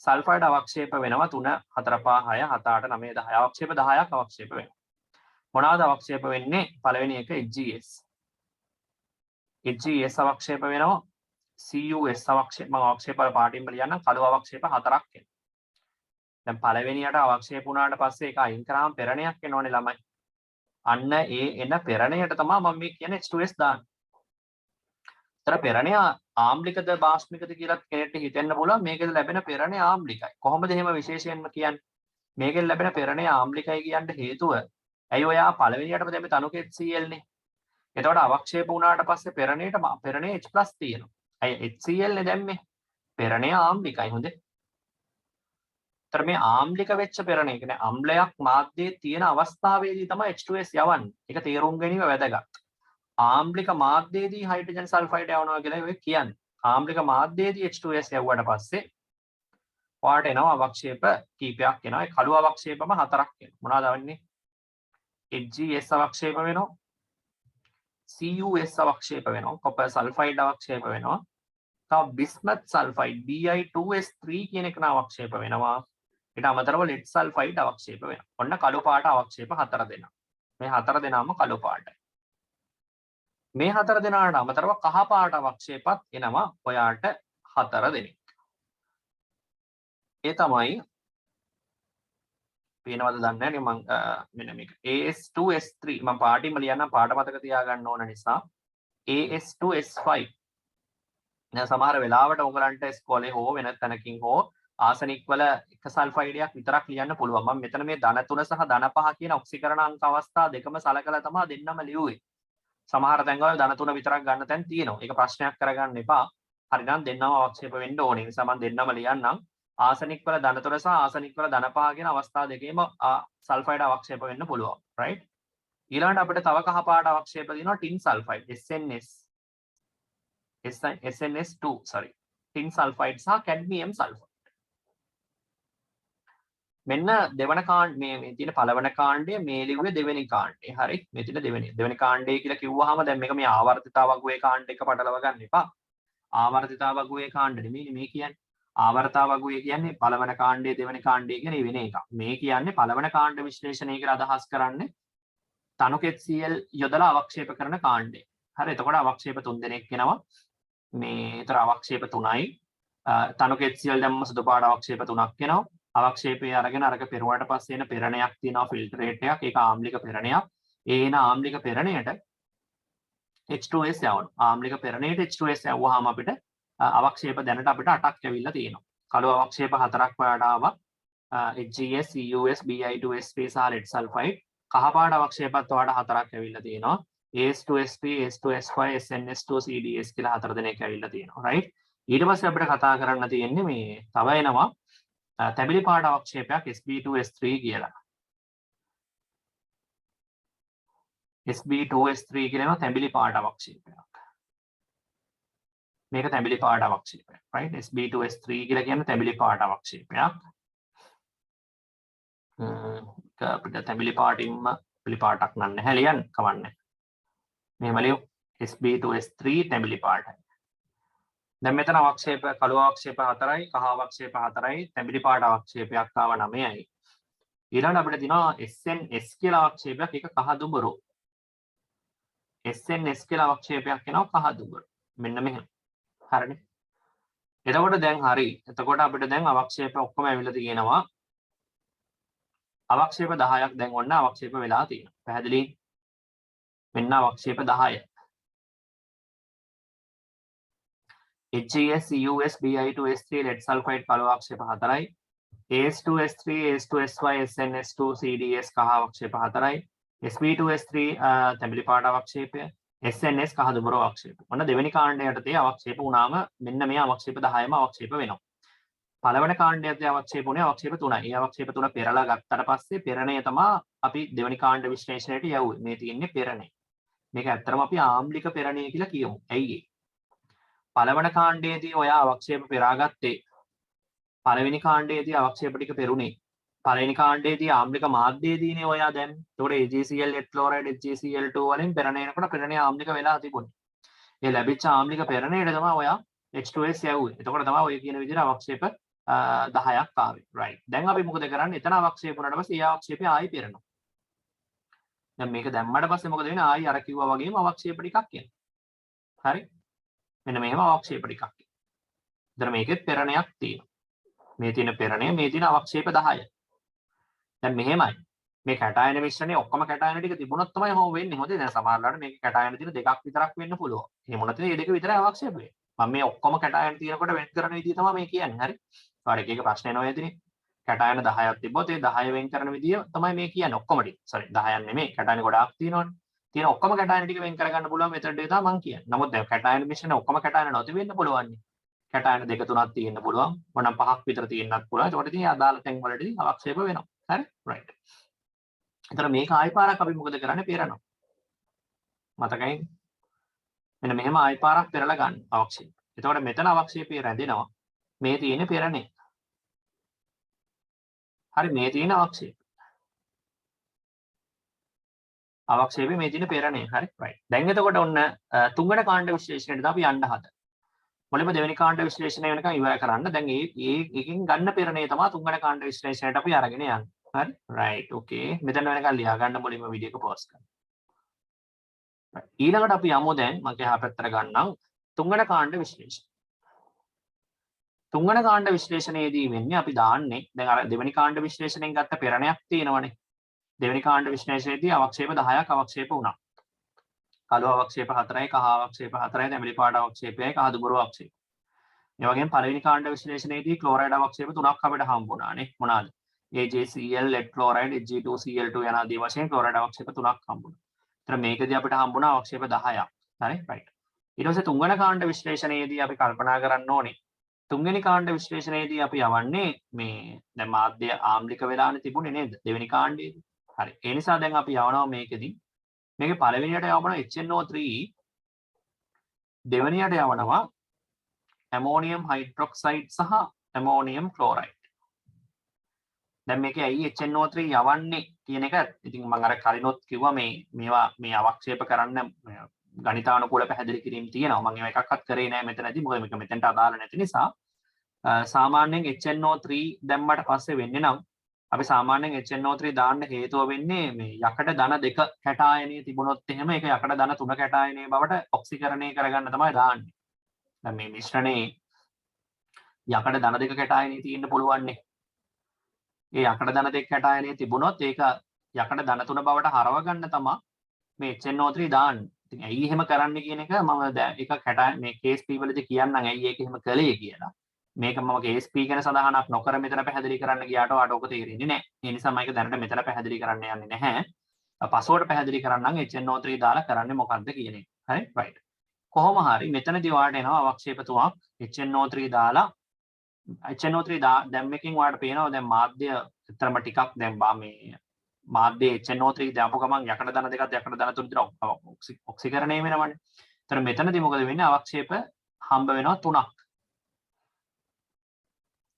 සල්ෆයිඩ් අවක්ෂේප වෙනවා 3 4 5 6 7 8 9 10 අවක්ෂේප 10ක් අවක්ෂේප වෙනවා. මොනවාද අවක්ෂේප වෙන්නේ? පළවෙනි එක HGS. HGS අවක්ෂේප වෙනවා. CUS අවක්ෂේප මම අවක්ෂේප වල පාටින්ම ලියන්නම්. කළු අවක්ෂේප 4ක් එනවා. දැන් පළවෙනියට අවක්ෂේප වුණාට පස්සේ ඒක අයින් කරාම පෙරණයක් එනවනේ ළමයි. අන්න ඒ එන පෙරණයට තමයි මම මේ කියන්නේ H2S දාන්නේ. තර පෙරණය ආම්ලිකද බාෂ්මිකද කියලා කෙනෙක්ට හිතෙන්න පුළුවන්. මේකෙන් ලැබෙන පෙරණය ආම්ලිකයි. කොහොමද එහෙම විශේෂයෙන්ම කියන්නේ? මේකෙන් ලැබෙන පෙරණය ආම්ලිකයි කියන්න හේතුව ඇයි ඔයා පළවෙනියටම දැම්මේ තනුකෙච්Cl නේ. එතකොට අවක්ෂේප වුණාට පස්සේ පෙරණේ H+ තියෙනවා. ඇයි HCl නේ දැම්මේ? පෙරණය ආම්ලිකයි හොඳේ. තර මේ ආම්ලික වෙච්ච පෙරණය කියන්නේ අම්ලයක් මාධ්‍යයේ තියෙන අවස්ථාවේදී තමයි H2S යවන්නේ. ඒක තේරුම් ගැනීම වැදගත්. ආම්ලික මාධ්‍යයේදී හයිඩ්‍රජන් සල්ෆයිඩ් යවනවා කියලා ඔය කියන්නේ. ආම්ලික මාධ්‍යයේදී H2S යවුවට පස්සේ ඔයාලට එනවා අවක්ෂේප කීපයක් එනවා. ඒ කළු අවක්ෂේපම 4ක් එනවා. මොනවද වෙන්නේ? HGS අවක්ෂේප වෙනවා. CUS අවක්ෂේප වෙනවා. කොපර් සල්ෆයිඩ් අවක්ෂේප වෙනවා. තව බිස්මත් සල්ෆයිඩ් Bi2S3 කියන එක අවක්ෂේප වෙනවා. ඊට අමතරව lead සල්ෆයිඩ් අවක්ෂේප වෙනවා. ඔන්න කළු පාට අවක්ෂේප 4 දෙනා. මේ 4 දෙනාම කළු පාටයි. මේ 4 දෙනාට අමතරව කහ පාට අවක්ෂේපත් එනවා ඔයාට 4 දෙනෙක්. ඒ තමයි පේනවද දන්නේ නැහැ මම මෙන්න මේක AS2S3 මම පාටින්ම ලියන්නම් පාට මතක තියාගන්න ඕන නිසා AS2S5 දැන් සමහර වෙලාවට උගලන්ට ඉස්කෝලේ හෝ වෙන තැනකින් හෝ ආසනික් වල එක සල්ෆයිඩයක් විතරක් ලියන්න පුළුවන්. මම මෙතන මේ ධන 3 සහ ධන 5 කියන ඔක්සිකරණ අංක අවස්ථා දෙකම සලකලා තමයි දෙන්නම ලියුවේ. සමහර තැන්වල ධන 3 විතරක් ගන්න තැන් තියෙනවා. ඒක ප්‍රශ්නයක් කරගන්න එපා. හරිනම් දෙන්නම අවක්ෂේප වෙන්න ඕනේ. ඒ නිසා මම දෙන්නම ලියන්නම්. ආසනික් වල ධන 3 සහ ආසනික් වල ධන 5 කියන අවස්ථා දෙකේම සල්ෆයිඩ් අවක්ෂේප වෙන්න පුළුවන්. right? ඊළඟට අපිට තව කහ පාට අවක්ෂේප දිනවා tin sulphide SNS2 sorry. Tin sulphide සහ කැඩ්මියම් සල්ෆයිඩ්. මෙන්න දෙවන කාණ්ඩ මේ තියෙන පළවන කාණ්ඩය මේ ලිව්වේ දෙවෙනි කාණ්ඩේ. හරි. මේ තියෙන දෙවෙනි කාණ්ඩය කියලා කිව්වහම දැන් මේක මේ ආවර්තිතා වගුවේ කාණ්ඩ එක පටලව ගන්න එපා. ආවර්තිතා වගුවේ කාණ්ඩ නෙමෙයි මේ කියන්නේ. ආවර්තා වගුවේ කියන්නේ පළවන කාණ්ඩයේ දෙවෙනි කාණ්ඩය කියන වෙන එකක්. මේ කියන්නේ පළවන කාණ්ඩ විශ්ලේෂණය කියලා අදහස් කරන්නේ තනුකෙත් CL යොදලා අවක්ෂේප කරන කාණ්ඩය. හරි. එතකොට අවක්ෂේප 3 දෙනෙක් එනවා. මේතර අවක්ෂේප 3යි. තනුකෙත් CL දැම්ම සුදු පාට අවක්ෂේප 3ක් එනවා. අවක්ෂේපය අරගෙන අරක පෙරුවාට පස්සේ එන පෙරණයක් තියෙනවා ෆිල්ටරේට් එකක්. ඒක ආම්ලික පෙරණයක්. ඒ එන ආම්ලික පෙරණයට H2S යවනවා. ආම්ලික පෙරණයට H2S යවුවාම අපිට අවක්ෂේප දැනට අපිට 8ක් ඇවිල්ලා තියෙනවා. කළු අවක්ෂේප 4ක් වලට ආවා. HGS, CUS, Bi2SP සහ lead sulfide. කහ පාට අවක්ෂේපත් වලට 4ක් ඇවිල්ලා තියෙනවා. AS2SP, AS2S5, SNS2, CDS කියලා 4 දෙනෙක් ඇවිල්ලා තියෙනවා. right? ඊට පස්සේ අපිට කතා කරන්න තියෙන්නේ මේ තව එනවා තැඹිලි පාට අවක්ෂේපයක් SB2S3 කියලා. SB2S3 කියනවා තැඹිලි පාට අවක්ෂේපයක්. මේක තැඹිලි පාට අවක්ෂේපයක්. right? SB2S3 කියලා කියන්නේ තැඹිලි පාට අවක්ෂේපයක්. අපිට තැඹිලි පාටින්ම තැඹිලි පාටක් නැහැ ලියන්න කවන්නේ. මෙහෙම ලියමු. SB2S3 තැඹිලි පාටයි. දැන් මෙතන අවක්ෂේප කළු අවක්ෂේප 4යි කහ අවක්ෂේප 4යි තැඹිලි පාට අවක්ෂේපයක් ආව 9යි. ඊළඟට අපිට තියෙනවා SNS කියලා අවක්ෂේපයක් ඒක කහ දුඹුරු. SNS කියලා අවක්ෂේපයක් එනවා කහ දුඹුරු. මෙන්න මෙහෙම. හරිනේ. එතකොට දැන් හරි. එතකොට අපිට දැන් අවක්ෂේප ඔක්කොම ඇවිල්ලා තියෙනවා. අවක්ෂේප 10ක් දැන් ඔන්න අවක්ෂේප වෙලා තියෙනවා. පැහැදිලි? මෙන්න අවක්ෂේප 10. HGS, CUS, Bi2S3, lead sulfide කළු අවක්ෂේප 4යි. AS2S3, AS2S5, SNS2, CDS කහ අවක්ෂේප 4යි. SB2S3 තැඹිලි පාට අවක්ෂේපය. SNS කහ දුඹුරු අවක්ෂේපය. ඔන්න දෙවෙනි කාණ්ඩයට තේ අවක්ෂේප වුණාම මෙන්න මේ අවක්ෂේප 10ම අවක්ෂේප වෙනවා. පළවෙනි කාණ්ඩයට අවක්ෂේප උනේ අවක්ෂේප 3යි. මේ අවක්ෂේප 3 පෙරලා ගත්තට පස්සේ පෙරණය තමයි අපි දෙවෙනි කාණ්ඩ විශ්ලේෂණයට යවුවේ. මේ තියෙන්නේ පෙරණය. මේක ඇත්තටම අපි ආම්ලික පෙරණය කියලා කියමු. ඇයි ඒ? පළවෙනි කාණ්ඩයේදී ඔය අවක්ෂේප පෙරාගත්තේ පළවෙනි කාණ්ඩයේදී අවක්ෂේප ටික පෙරුණේ පළවෙනි කාණ්ඩයේදී ආම්ලික මාධ්‍යයේදීනේ ඔයා දැන් ඒතකොට AgCl lead chloride HgCl2 වලින් පෙරණ එනකොට පෙරණේ ආම්ලික වෙලා තිබුණේ. ඒ ලැබිච්ච ආම්ලික පෙරණයට තමයි ඔයා H2S යවුවේ. එතකොට තමයි ඔය කියන විදිහට අවක්ෂේප 10ක් ආවේ. right. දැන් අපි මොකද කරන්නේ? එතන අවක්ෂේප වුණාට පස්සේ ඒ අවක්ෂේපය ආයි පෙරනවා. දැන් මේක දැම්මට පස්සේ මොකද වෙන්නේ? ආයි අර කිව්වා වගේම අවක්ෂේප ටිකක් එනවා. හරි. මෙන්න මෙහෙම අවක්ෂේප ටිකක්. ඉතින් මේකෙත් පෙරණයක් තියෙනවා. මේ තියෙන පෙරණය, මේ තියෙන අවක්ෂේප 10. දැන් මෙහෙමයි. මේ කැටායන මිශ්‍රණේ ඔක්කොම කැටායන ටික තිබුණොත් තමයි හොම වෙන්නේ. හොඳේ. දැන් සමහරවිට මේක කැටායන තියෙන දෙකක් විතරක් වෙන්න පුළුවන්. එහෙම නැත්නම් මේ දෙක විතරයි අවක්ෂේප වෙන්නේ. මම මේ ඔක්කොම කැටායන තියෙනකොට වෙන් කරන විදිය තමයි මේ කියන්නේ. හරි. ඔයාලට එක ප්‍රශ්න එනවා එදිනේ. කැටායන 10ක් තිබ්බොත් ඒ 10 වෙන් කරන විදිය තමයි මේ කියන්නේ. ඔක්කොම ටික. sorry 10ක් නෙමෙයි. කැටායන ගොඩාක් තියෙනවනේ. තියෙන ඔක්කොම කැටායන ටික වෙන් කරගන්න පුළුවන් මෙතනට ඒ තමයි මම කියන්නේ. නමුත් දැන් කැටායන මිශ්‍රණ ඔක්කොම කැටායන නොති වෙන්න පුළුවන්. කැටායන 2 3ක් තියෙන්න පුළුවන්. මොනම් 5ක් විතර තියෙන්නත් පුළුවන්. ඒකට ඉතින් අදාළ තැන් වලදී අවක්ෂේප වෙනවා. හරි? right. එතන මේක ආයි පාරක් අපි මොකද කරන්නේ? පෙරනවා. මතකයිද? මෙන්න මෙහෙම ආයි පාරක් පෙරලා ගන්න අවක්ෂේප. එතකොට මෙතන අවක්ෂේපය රැඳෙනවා. මේ තියෙන පෙරණේ. හරි මේ තියෙන අවක්ෂේප. අවක්ෂේපයේ මේ තියෙන පෙරණේ. හරි right. දැන් එතකොට ඔන්න තුන්වෙනි කාණ්ඩ විශ්ලේෂණයට අපි යන්න හද. මුලින්ම දෙවෙනි කාණ්ඩ විශ්ලේෂණය වෙනකන් ඉවර කරන්න. දැන් ඒකෙන් ගන්න පෙරණේ තමයි තුන්වෙනි කාණ්ඩ විශ්ලේෂණයට අපි අරගෙන යන්නේ. හරි right okay. මෙතන වෙනකන් ලියා ගන්න මුලින්ම වීඩියෝ එක පෝස් කරන්න. ඊළඟට අපි යමු දැන් මම එහා පැත්තට ගන්නම් තුන්වෙනි කාණ්ඩ විශ්ලේෂණය. තුන්වෙනි කාණ්ඩ විශ්ලේෂණයේදී වෙන්නේ අපි දාන්නේ දැන් අර දෙවෙනි කාණ්ඩ විශ්ලේෂණයෙන් ගත්ත පෙරණයක් තියෙනවනේ. දෙවෙනි කාණ්ඩ විශ්ලේෂණයේදී අවක්ෂේප 10ක් අවක්ෂේප වුණා. කළු අවක්ෂේප 4යි කහ අවක්ෂේප 4යි තැඹිලි පාට අවක්ෂේපයයි කහ දුඹුරු අවක්ෂේප. ඒ වගේම පළවෙනි කාණ්ඩ විශ්ලේෂණයේදී ක්ලෝරයිඩ් අවක්ෂේප තුනක් අපිට හම්බුණානේ. මොනවාද? AgCl, lead chloride, Ag2Cl2 යන ආදී වශයෙන් ක්ලෝරයිඩ් අවක්ෂේප තුනක් හම්බුණා. ඒතර මේකදී අපිට හම්බුණා අවක්ෂේප 10ක්. හරි right. ඊට පස්සේ තුන්වෙනි කාණ්ඩ විශ්ලේෂණයේදී අපි කල්පනා කරන්න ඕනේ. තුන්වෙනි කාණ්ඩ විශ්ලේෂණයේදී අපි යවන්නේ මේ දැන් මාධ්‍ය ආම්ලික වෙලානේ තිබුණේ නේද? දෙවෙනි කාණ්ඩයේදී. හරි. ඒ නිසා දැන් අපි යවනවා මේකෙදී. මේකේ පළවෙනියට යවනවා HNO3, දෙවෙනියට යවනවා ඇමෝනියම් හයිඩ්‍රොක්සයිඩ් සහ ඇමෝනියම් ක්ලෝරයිඩ්. දැන් මේකේ ඇයි HNO3 යවන්නේ කියන එක ඉතින් මම අර කලිනොත් කිව්වා මේවා මේ අවක්ෂේප කරන්න ගණිතානුකූල පැහැදිලි කිරීම තියෙනවා. මම ඒව එකක්වත් කරේ නෑ මෙතනදී. මොකද මේක මෙතනට අදාළ නැති නිසා. සාමාන්‍යයෙන් HNO3 දැම්මට පස්සේ වෙන්නේ නම් අපි සාමාන්‍යයෙන් HNO3 දාන්න හේතුව වෙන්නේ මේ යකඩ ධන 2 කැටායනය තිබුණොත් එහෙම ඒක යකඩ ධන 3 කැටායනයේ බවට ඔක්සිකරණය කරගන්න තමයි දාන්නේ. දැන් මේ මිශ්‍රණේ යකඩ ධන 2 කැටායනයේ තියෙන්න පුළුවන්නේ. ඒ යකඩ ධන 2 කැටායනයේ තිබුණොත් ඒක යකඩ ධන 3 බවට හරව ගන්න තමයි මේ HNO3 දාන්නේ. ඉතින් ඇයි එහෙම කරන්න කියන එක මම දැන් එක කැටායන මේ කේස් P වලදී කියන්නම් ඇයි ඒක එහෙම කළේ කියලා. මේක මම කේස් P ගැන සඳහනක් නොකර මෙතන පැහැදිලි කරන්න ගියාට ඔයාලට ඔක තේරෙන්නේ නැහැ. ඒ නිසා මම ඒක දැනට මෙතන පැහැදිලි කරන්න යන්නේ නැහැ. පසුවට පැහැදිලි කරන්නම් HNO3 දාලා කරන්නේ මොකක්ද කියන එක. හරි right. කොහොම හරි මෙතනදී ඔයාලට එනවා අවක්ෂේප තුනක් HNO3 දාලා HNO3 දැම්මකින් ඔයාලට පේනවා දැන් මාධ්‍ය ඇත්තම ටිකක් දැන් මේ මාධ්‍ය HNO3 දාපු ගමන් යකඩ ධන දෙකත් යකඩ ධන තුනට ඔක්සිකරණය වෙනවනේ. ඒතර මෙතනදී මොකද වෙන්නේ? අවක්ෂේප හම්බ වෙනවා තුනක්.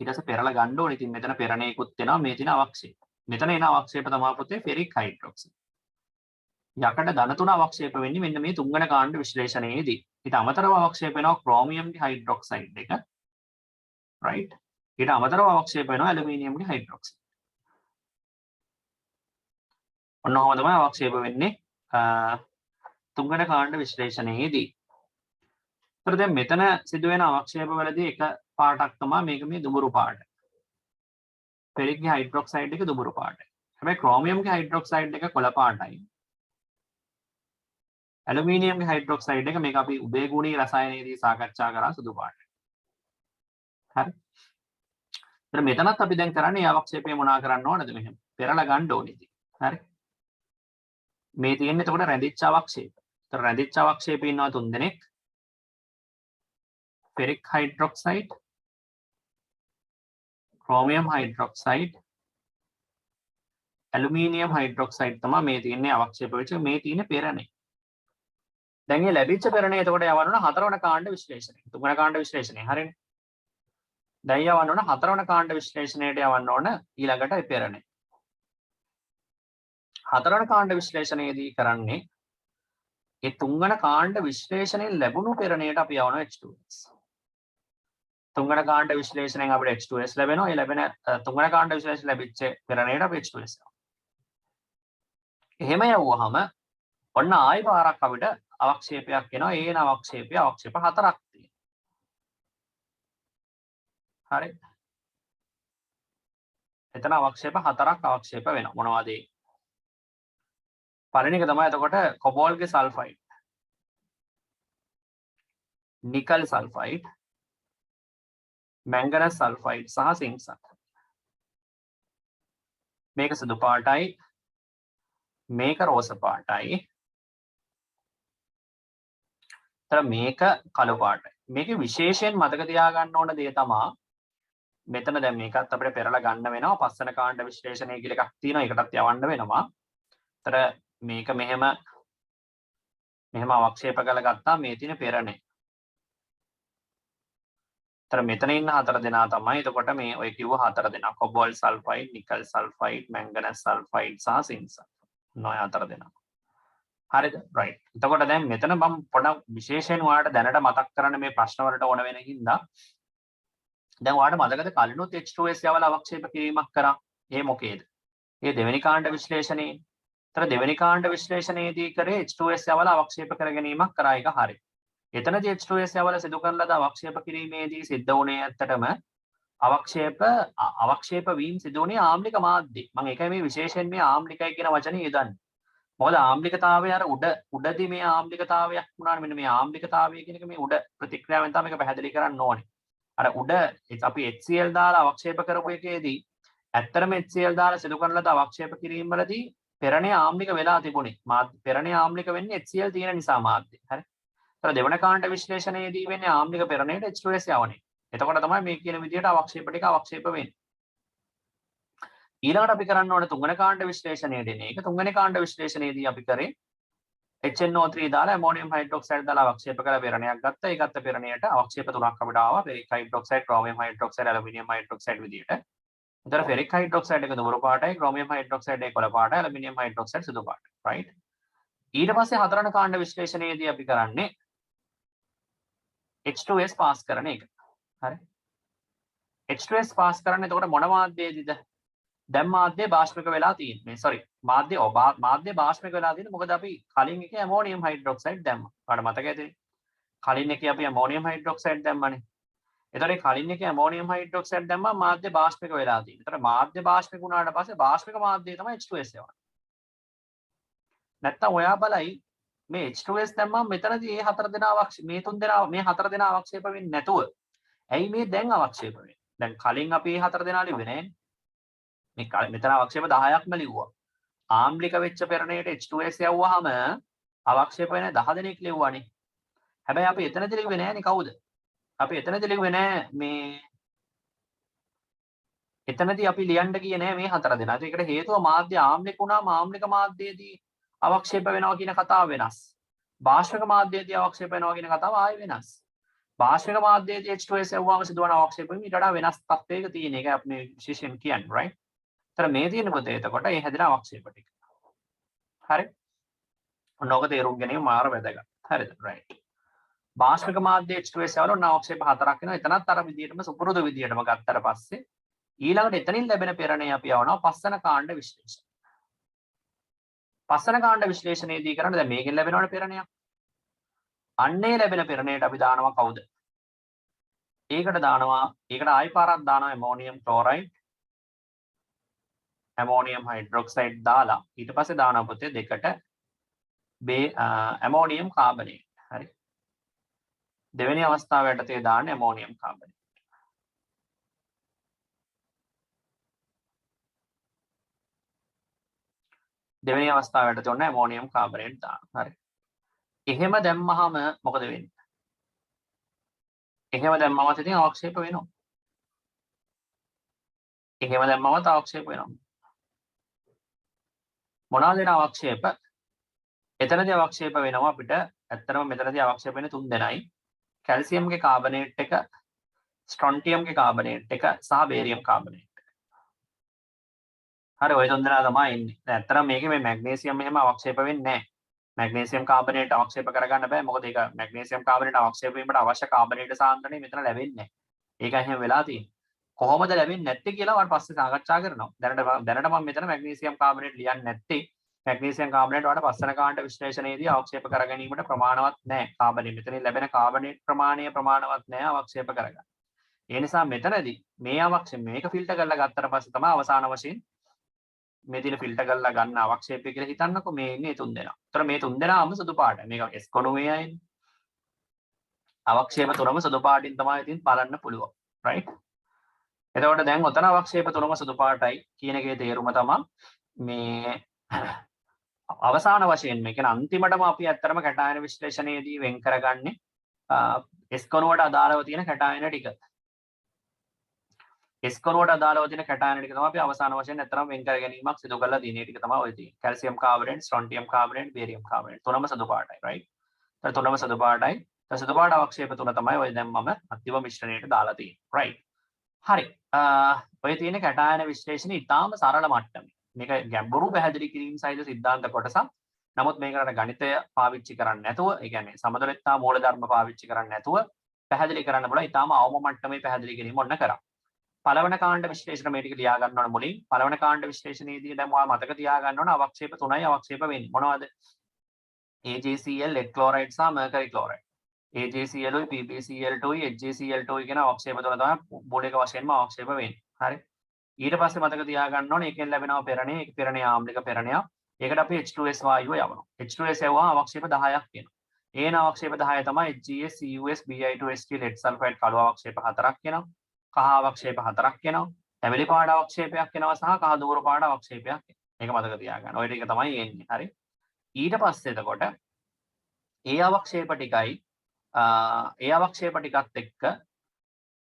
ඊට පස්සේ පෙරලා ගන්න ඕනේ. ඉතින් මෙතන පෙරණේකුත් වෙනවා මේ තියෙන අවක්ෂේප. මෙතන එන අවක්ෂේප තමයි පුතේ ෆෙරික් හයිඩ්‍රොක්සයිඩ්. යකඩ ධන 3 අවක්ෂේප වෙන්නේ මෙන්න මේ තුන්වෙනි කාණ්ඩ විශ්ලේෂණයේදී. ඊට අමතරව අවක්ෂේප වෙනවා ක්‍රෝමියම්ගේ හයිඩ්‍රොක්සයිඩ් එක. right. ඊට අමතරව අවක්ෂේප වෙනවා ඇලුමිනියම්ගේ හයිඩ්‍රොක්සයිඩ්. ඔන්නෝම තමයි අවක්ෂේප වෙන්නේ තුන්වෙනි කාණ්ඩ විශ්ලේෂණයේදී. ඒතර දැන් මෙතන සිදුවෙන අවක්ෂේප වලදී එක පාටක් තමයි මේක මේ දුඹුරු පාට. ෆෙරික්ගේ හයිඩ්‍රොක්සයිඩ් එක දුඹුරු පාටයි. හැබැයි ක්‍රෝමියම්ගේ හයිඩ්‍රොක්සයිඩ් එක කොළ පාටයි. ඇලුමිනියම්ගේ හයිඩ්‍රොක්සයිඩ් එක මේක අපි උදේගුණී රසායනයේදී සාකච්ඡා කරා සුදු පාටයි. හරි. ඒතර මෙතනත් අපි දැන් කරන්නේ අවක්ෂේපය මොනා කරන්න ඕනද මෙහෙම. පෙරලා ගන්න ඕනේ ඉතින්. හරි. මේ තියෙන්නේ එතකොට රැඳිච්ච අවක්ෂේප. ඒතර රැඳිච්ච අවක්ෂේප ඉන්නවා තුන් දෙනෙක්. ferric hydroxide, chromium hydroxide, aluminium hydroxide තමයි මේ තියෙන්නේ අවක්ෂේප වෙච්ච මේ තියෙන පෙරණේ. දැන් මේ ලැබිච්ච පෙරණේ එතකොට යවන්න ඕන හතරවන කාණ්ඩ විශ්ලේෂණය. තුන්වන කාණ්ඩ විශ්ලේෂණය. හරිනේ. දැන් යවන්න ඕන හතරවන කාණ්ඩ විශ්ලේෂණයට යවන්න ඕන ඊළඟට පෙරණේ. හතරවන කාණ්ඩ විශ්ලේෂණයේදී කරන්නේ ඒ තුන්වන කාණ්ඩ විශ්ලේෂණයෙන් ලැබුණු පෙරණයට අපි යවනවා H2S. තුන්වන කාණ්ඩ විශ්ලේෂණයෙන් අපිට H2S ලැබෙනවා. ඒ ලැබෙන තුන්වන කාණ්ඩ විශ්ලේෂණ ලැබිච්ච පෙරණයට අපි H2S යවනවා. එහෙම යවුවාම ඔන්න ආයෙ පාරක් අපිට අවක්ෂේපයක් එනවා. ඒන අවක්ෂේපය අවක්ෂේප හතරක් තියෙනවා. හරි. එතන අවක්ෂේප හතරක් අවක්ෂේප වෙනවා. මොනවද ඒ? පළවෙනි එක තමයි එතකොට කොබෝල්ගේ sulphide, nickel sulphide, manganous sulphide සහ සිංක් සල්ෆයිඩ්. මේක සුදු පාටයි, මේක රෝස පාටයි, මේක කළු පාටයි. මේකේ විශේෂයෙන් මතක තියාගන්න ඕන දේ තමයි මෙතන දැන් මේකත් අපිට පෙරලා ගන්න වෙනවා. පස්වන කාණ්ඩ විශ්ලේෂණය කියලා එකක් තියෙනවා. ඒකටත් යවන්න වෙනවා. ඒතර මේක මෙහෙම අවක්ෂේප කරලා ගත්තා මේ තියෙන පෙරණේ. ඒතර මෙතන ඉන්න හතර දෙනා තමයි එතකොට මේ ඔය කිව්ව හතර දෙනා කොබෝල්ට් sulphide, nickel sulphide, manganous sulphide සහ සිංක් සල්ෆයිඩ්. නොය හතර දෙනා. හරිද? right. එතකොට දැන් මෙතන මම පොඩක් විශේෂයෙන් ඔයාලට දැනට මතක් කරන්න මේ ප්‍රශ්න වලට ඕන වෙන හින්දා දැන් ඔයාලට මතකද කලිනුත් H2S යවලා අවක්ෂේප කිරීමක් කරා. ඒ මොකේද? ඒ දෙවෙනි කාණ්ඩ විශ්ලේෂණයේ. ඒතර දෙවෙනි කාණ්ඩ විශ්ලේෂණයේදී කරේ H2S යවලා අවක්ෂේප කර ගැනීමක් කරා. ඒක හරි. එතනදී H2S යවලා සිදු කරන ලද අවක්ෂේප කිරීමේදී සිද්ධ වුණේ ඇත්තටම අවක්ෂේප වීම සිදු වුණේ ආම්ලික මාධ්‍ය. මම ඒකයි මේ විශේෂයෙන් මේ ආම්ලිකයි කියන වචනේ යොදන්නේ. මොකද ආම්ලිකතාවය අර උඩදී මේ ආම්ලිකතාවයක් වුණානේ. මෙන්න මේ ආම්ලිකතාවය කියන එක මේ උඩ ප්‍රතික්‍රියාවෙන් තමයි මේක පැහැදිලි කරන්න ඕනේ. අර උඩ අපි HCl දාලා අවක්ෂේප කරපු එකේදී ඇත්තටම HCl දාලා සිදු කරන ලද අවක්ෂේප කිරීම වලදී පෙරණේ ආම්ලික වෙලා තිබුණේ. පෙරණේ ආම්ලික වෙන්නේ HCl තියෙන නිසා මාධ්‍ය. හරි. ඒතර දෙවන කාණ්ඩ විශ්ලේෂණයේදී වෙන්නේ ආම්ලික පෙරණේට H2S යවන්නේ. එතකොට තමයි මේ කියන විදිහට අවක්ෂේප ටික අවක්ෂේප වෙන්නේ. ඊළඟට අපි කරන්න ඕනේ තුන්වෙනි කාණ්ඩ විශ්ලේෂණයේදී මේක තුන්වෙනි කාණ්ඩ විශ්ලේෂණයේදී අපි කරේ HNO3 දාලා ඇමෝනියම් හයිඩ්‍රොක්සයිඩ් දාලා අවක්ෂේප කරලා පෙරණයක් ගත්තා. ඒ ගත්ත පෙරණයට අවක්ෂේප තුනක් අපිට ආවා. Ferric hydroxide, chromium hydroxide, aluminium hydroxide විදිහට. එතන ෆෙරික් හයිඩ්‍රොක්සයිඩ් එක දුඹුරු පාටයි, ක්‍රෝමියම් හයිඩ්‍රොක්සයිඩ් එක කොළ පාටයි, ඇලුමිනියම් හයිඩ්‍රොක්සයිඩ් සුදු පාටයි. රයිට්. ඊට පස්සේ හතරවෙනි කාණ්ඩ විශ්ලේෂණයේදී අපි කරන්නේ H2S පාස් කරන එක. හරි. H2S පාස් කරන්නේ එතකොට මොන මාධ්‍යයේදීද? දැන් මාධ්‍ය බාෂ්පික වෙලා තියෙන්නේ. සෝරි. මාධ්‍ය බාෂ්පික වෙලා තියෙන්නේ මොකද අපි කලින් එකේ ඇමෝනියම් හයිඩ්‍රොක්සයිඩ් දැම්මා. ඔයාලට මතකයිද? කලින් එකේ අපි ඇමෝනියම් හයිඩ්‍රොක්සයිඩ් දැම්මනේ. එතකොට කලින් එකේ ඇමෝනියම් හයිඩ්‍රොක්සයිඩ් දැම්මා මාධ්‍ය බාෂ්පික වෙලා තියෙන්නේ. එතකොට මාධ්‍ය බාෂ්පික වුණාට පස්සේ බාෂ්පික මාධ්‍යය තමයි H2S යවන්නේ. නැත්තම් ඔයා බලයි මේ H2S දැම්මම මෙතනදී මේ හතර දෙනා මේ තුන් දෙනා මේ හතර දෙනා අවක්ෂේප වෙන්නේ නැතුව ඇයි මේ දැන් අවක්ෂේප වෙන්නේ? දැන් කලින් අපි මේ හතර දෙනා ලිව්වේ නෑනේ. මෙතන අවක්ෂේප 10ක්ම ලිව්වා. ආම්ලික වෙච්ච පෙරණයට H2S යවුවාම අවක්ෂේප වෙන 10 දෙනෙක් ලිව්වානේ. හැබැයි අපි එතනදී ලිව්වේ නෑනේ කවුද? අපි එතනදී ලිව්වේ නෑ මේ එතනදී අපි ලියන්න ගියේ නෑ මේ හතර දෙනා. ඒකට හේතුව මාධ්‍ය ආම්ලික වුණාම ආම්ලික මාධ්‍යයේදී අවක්ෂේප වෙනවා කියන කතාව වෙනස්. බාෂ්පික මාධ්‍යයේදී අවක්ෂේප වෙනවා කියන කතාව ආයෙ වෙනස්. බාෂ්පික මාධ්‍යයේදී H2S යවුවාම සිදුවන අවක්ෂේප වීම ඊට වඩා වෙනස් තත්ත්වයක තියෙන එක අපි මේ විශේෂයෙන් කියන්නේ right. ඒතර මේ තියෙන පොතේ එතකොට මේ හැදෙන අවක්ෂේප ටික. හරි. ඔන්නෝක තේරුම් ගැනීම මාර වැදගත්. හරිද? right. බාෂ්පික මාධ්‍යයේ H2S යවල ඔන්න අවක්ෂේප හතරක් වෙනවා. එතනත් අර විදියටම සුපුරුදු විදියටම ගත්තට පස්සේ ඊළඟට එතනින් ලැබෙන පෙරණේ අපි යවනවා පස්වන කාණ්ඩ විශ්ලේෂණ. පස්වන කාණ්ඩ විශ්ලේෂණයේදී කරන්නේ දැන් මේකෙන් ලැබෙනවනේ පෙරණයක්. අන්නේ ලැබෙන පෙරණයට අපි දානවා කවුද? ඒකට ආයි පාරක් දානවා ඇමෝනියම් ක්ලෝරයිඩ්, ඇමෝනියම් හයිඩ්‍රොක්සයිඩ් දාලා ඊට පස්සේ දානවා පුතේ දෙකට ඇමෝනියම් කාබනේට්. හරි. දෙවෙනි අවස්ථාව යටතේ දාන්නේ ඇමෝනියම් කාබනේට්. දෙවෙනි අවස්ථාව යටතේ ඔන්න ඇමෝනියම් කාබනේට් දානවා. හරි. එහෙම දැම්මහම මොකද වෙන්නේ? එහෙම දැම්මම ඉතින් අවක්ෂේප වෙනවා. එහෙම දැම්මම අවක්ෂේප වෙනවා. මොනවාද වෙන අවක්ෂේප? එතනදී අවක්ෂේප වෙනවා අපිට ඇත්තටම මෙතනදී අවක්ෂේප වෙන්නේ තුන් දෙනයි. කැල්සියම්ගේ කාබනේට් එක, ස්ට්‍රොන්ටියම්ගේ කාබනේට් එක සහ බේරියම් කාබනේට් එක. හරි ඔය තුන් දෙනා තමයි ඉන්නේ. දැන් ඇත්තටම මේකේ මේ මැග්නීසියම් එහෙම අවක්ෂේප වෙන්නේ නැහැ. මැග්නීසියම් කාබනේට් අවක්ෂේප කරගන්න බෑ. මොකද ඒක මැග්නීසියම් කාබනේට් අවක්ෂේප වීමට අවශ්‍ය කාබනේට සාන්ද්‍රණය මෙතන ලැබෙන්නේ නැහැ. ඒක එහෙම වෙලා තියෙන්නේ. කොහොමද ලැබෙන්නේ නැත්තේ කියලා මම පස්සේ සාකච්ඡා කරනවා. දැනට මම මෙතන මැග්නීසියම් කාබනේට් ලියන්නේ නැත්තේ මැග්නීසියම් කාබනේට් වල පස්වන කාණ්ඩ විශ්ලේෂණයේදී අවක්ෂේප කර ගැනීමට ප්‍රමාණවත් නැහැ. කාබනේට් මෙතනින් ලැබෙන කාබනේට් ප්‍රමාණය ප්‍රමාණවත් නැහැ අවක්ෂේප කරගන්න. ඒ නිසා මෙතනදී මේ මේක ෆිල්ටර් කරලා ගත්තට පස්සේ තමයි අවසාන වශයෙන් මේ දින ෆිල්ටර් කරලා ගන්න අවක්ෂේපය කියලා හිතන්නකො මේ ඉන්නේ තුන් දෙනා. ඒතර මේ තුන් දෙනාම සුදු පාටයි. මේක S කොණුවේ අයනේ. අවක්ෂේප තුනම සුදු පාටින් තමයි ඉතින් බලන්න පුළුවන්. right? එතකොට දැන් ඔතන අවක්ෂේප තුනම සුදු පාටයි කියන එකේ තේරුම තමයි මේ අවසාන වශයෙන් මේ කියන්නේ අන්තිමටම අපි ඇත්තටම කැටායන විශ්ලේෂණයේදී වෙන් කරගන්නේ S කොණුවට අදාළව තියෙන කැටායන ටික. S කොණුවට අදාළව තියෙන කැටායන ටික තමයි අපි අවසාන වශයෙන් ඇත්තටම වෙන් කර ගැනීමක් සිදු කරලා තියෙන ටික තමයි ඔය තියෙන්නේ. Calcium carbonate, strontium carbonate, barium carbonate තුනම සුදු පාටයි right? ඒතර තුනම සුදු පාටයි. ඒතර සුදු පාට අවක්ෂේප තුන තමයි ඔය දැන් මම අන්තිම මිශ්‍රණයට දාලා තියෙන්නේ right? හරි. ඔය තියෙන කැටායන විශ්ලේෂණය ඉතාම සරල මට්ටමේ. මේක ගැඹුරු පැහැදිලි කිරීම සහිත සිද්ධාන්ත කොටසක්. නමුත් මේකට ගණිතය පාවිච්චි කරන්නේ නැතුව, ඒ කියන්නේ සමතුලිතතා මූලධර්ම පාවිච්චි කරන්නේ නැතුව පැහැදිලි කරන්න බල ඉතාම අවම මට්ටමේ පැහැදිලි කිරීම ඔන්න කරා. පළවන කාණ්ඩ විශ්ලේෂණ මේ ටික ලියා ගන්න ඕන මුලින්. පළවන කාණ්ඩ විශ්ලේෂණයේදී දැන් ඔයා මතක තියා ගන්න ඕන අවක්ෂේප තුනයි අවක්ෂේප වෙන්නේ. මොනවද? AgCl, lead chloride සහ mercury chloride. AgCl උයි PbCl2 උයි HgCl2 කියන අවක්ෂේප තුන තමයි මූලික වශයෙන්ම අවක්ෂේප වෙන්නේ. හරි. ඊට පස්සේ මතක තියා ගන්න ඕනේ ඒකෙන් ලැබෙනවා පෙරණේ, ඒක පෙරණේ ආම්ලික පෙරණයක්. ඒකට අපි H2S වායුව යවනවා. H2S යවුවා අවක්ෂේප 10ක් වෙනවා. ඒන අවක්ෂේප 10 තමයි HGS CUS Bi2 ST lead sulfide කළු අවක්ෂේප 4ක් එනවා. කහ අවක්ෂේප 4ක් එනවා. තැඹිලි පාට අවක්ෂේපයක් එනවා සහ කහ දූර පාට අවක්ෂේපයක් එනවා. මේක මතක තියාගන්න. ওই ටික තමයි එන්නේ. හරි. ඊට පස්සේ එතකොට ඒ අවක්ෂේප ටිකයි ඒ අවක්ෂේප ටිකත් එක්ක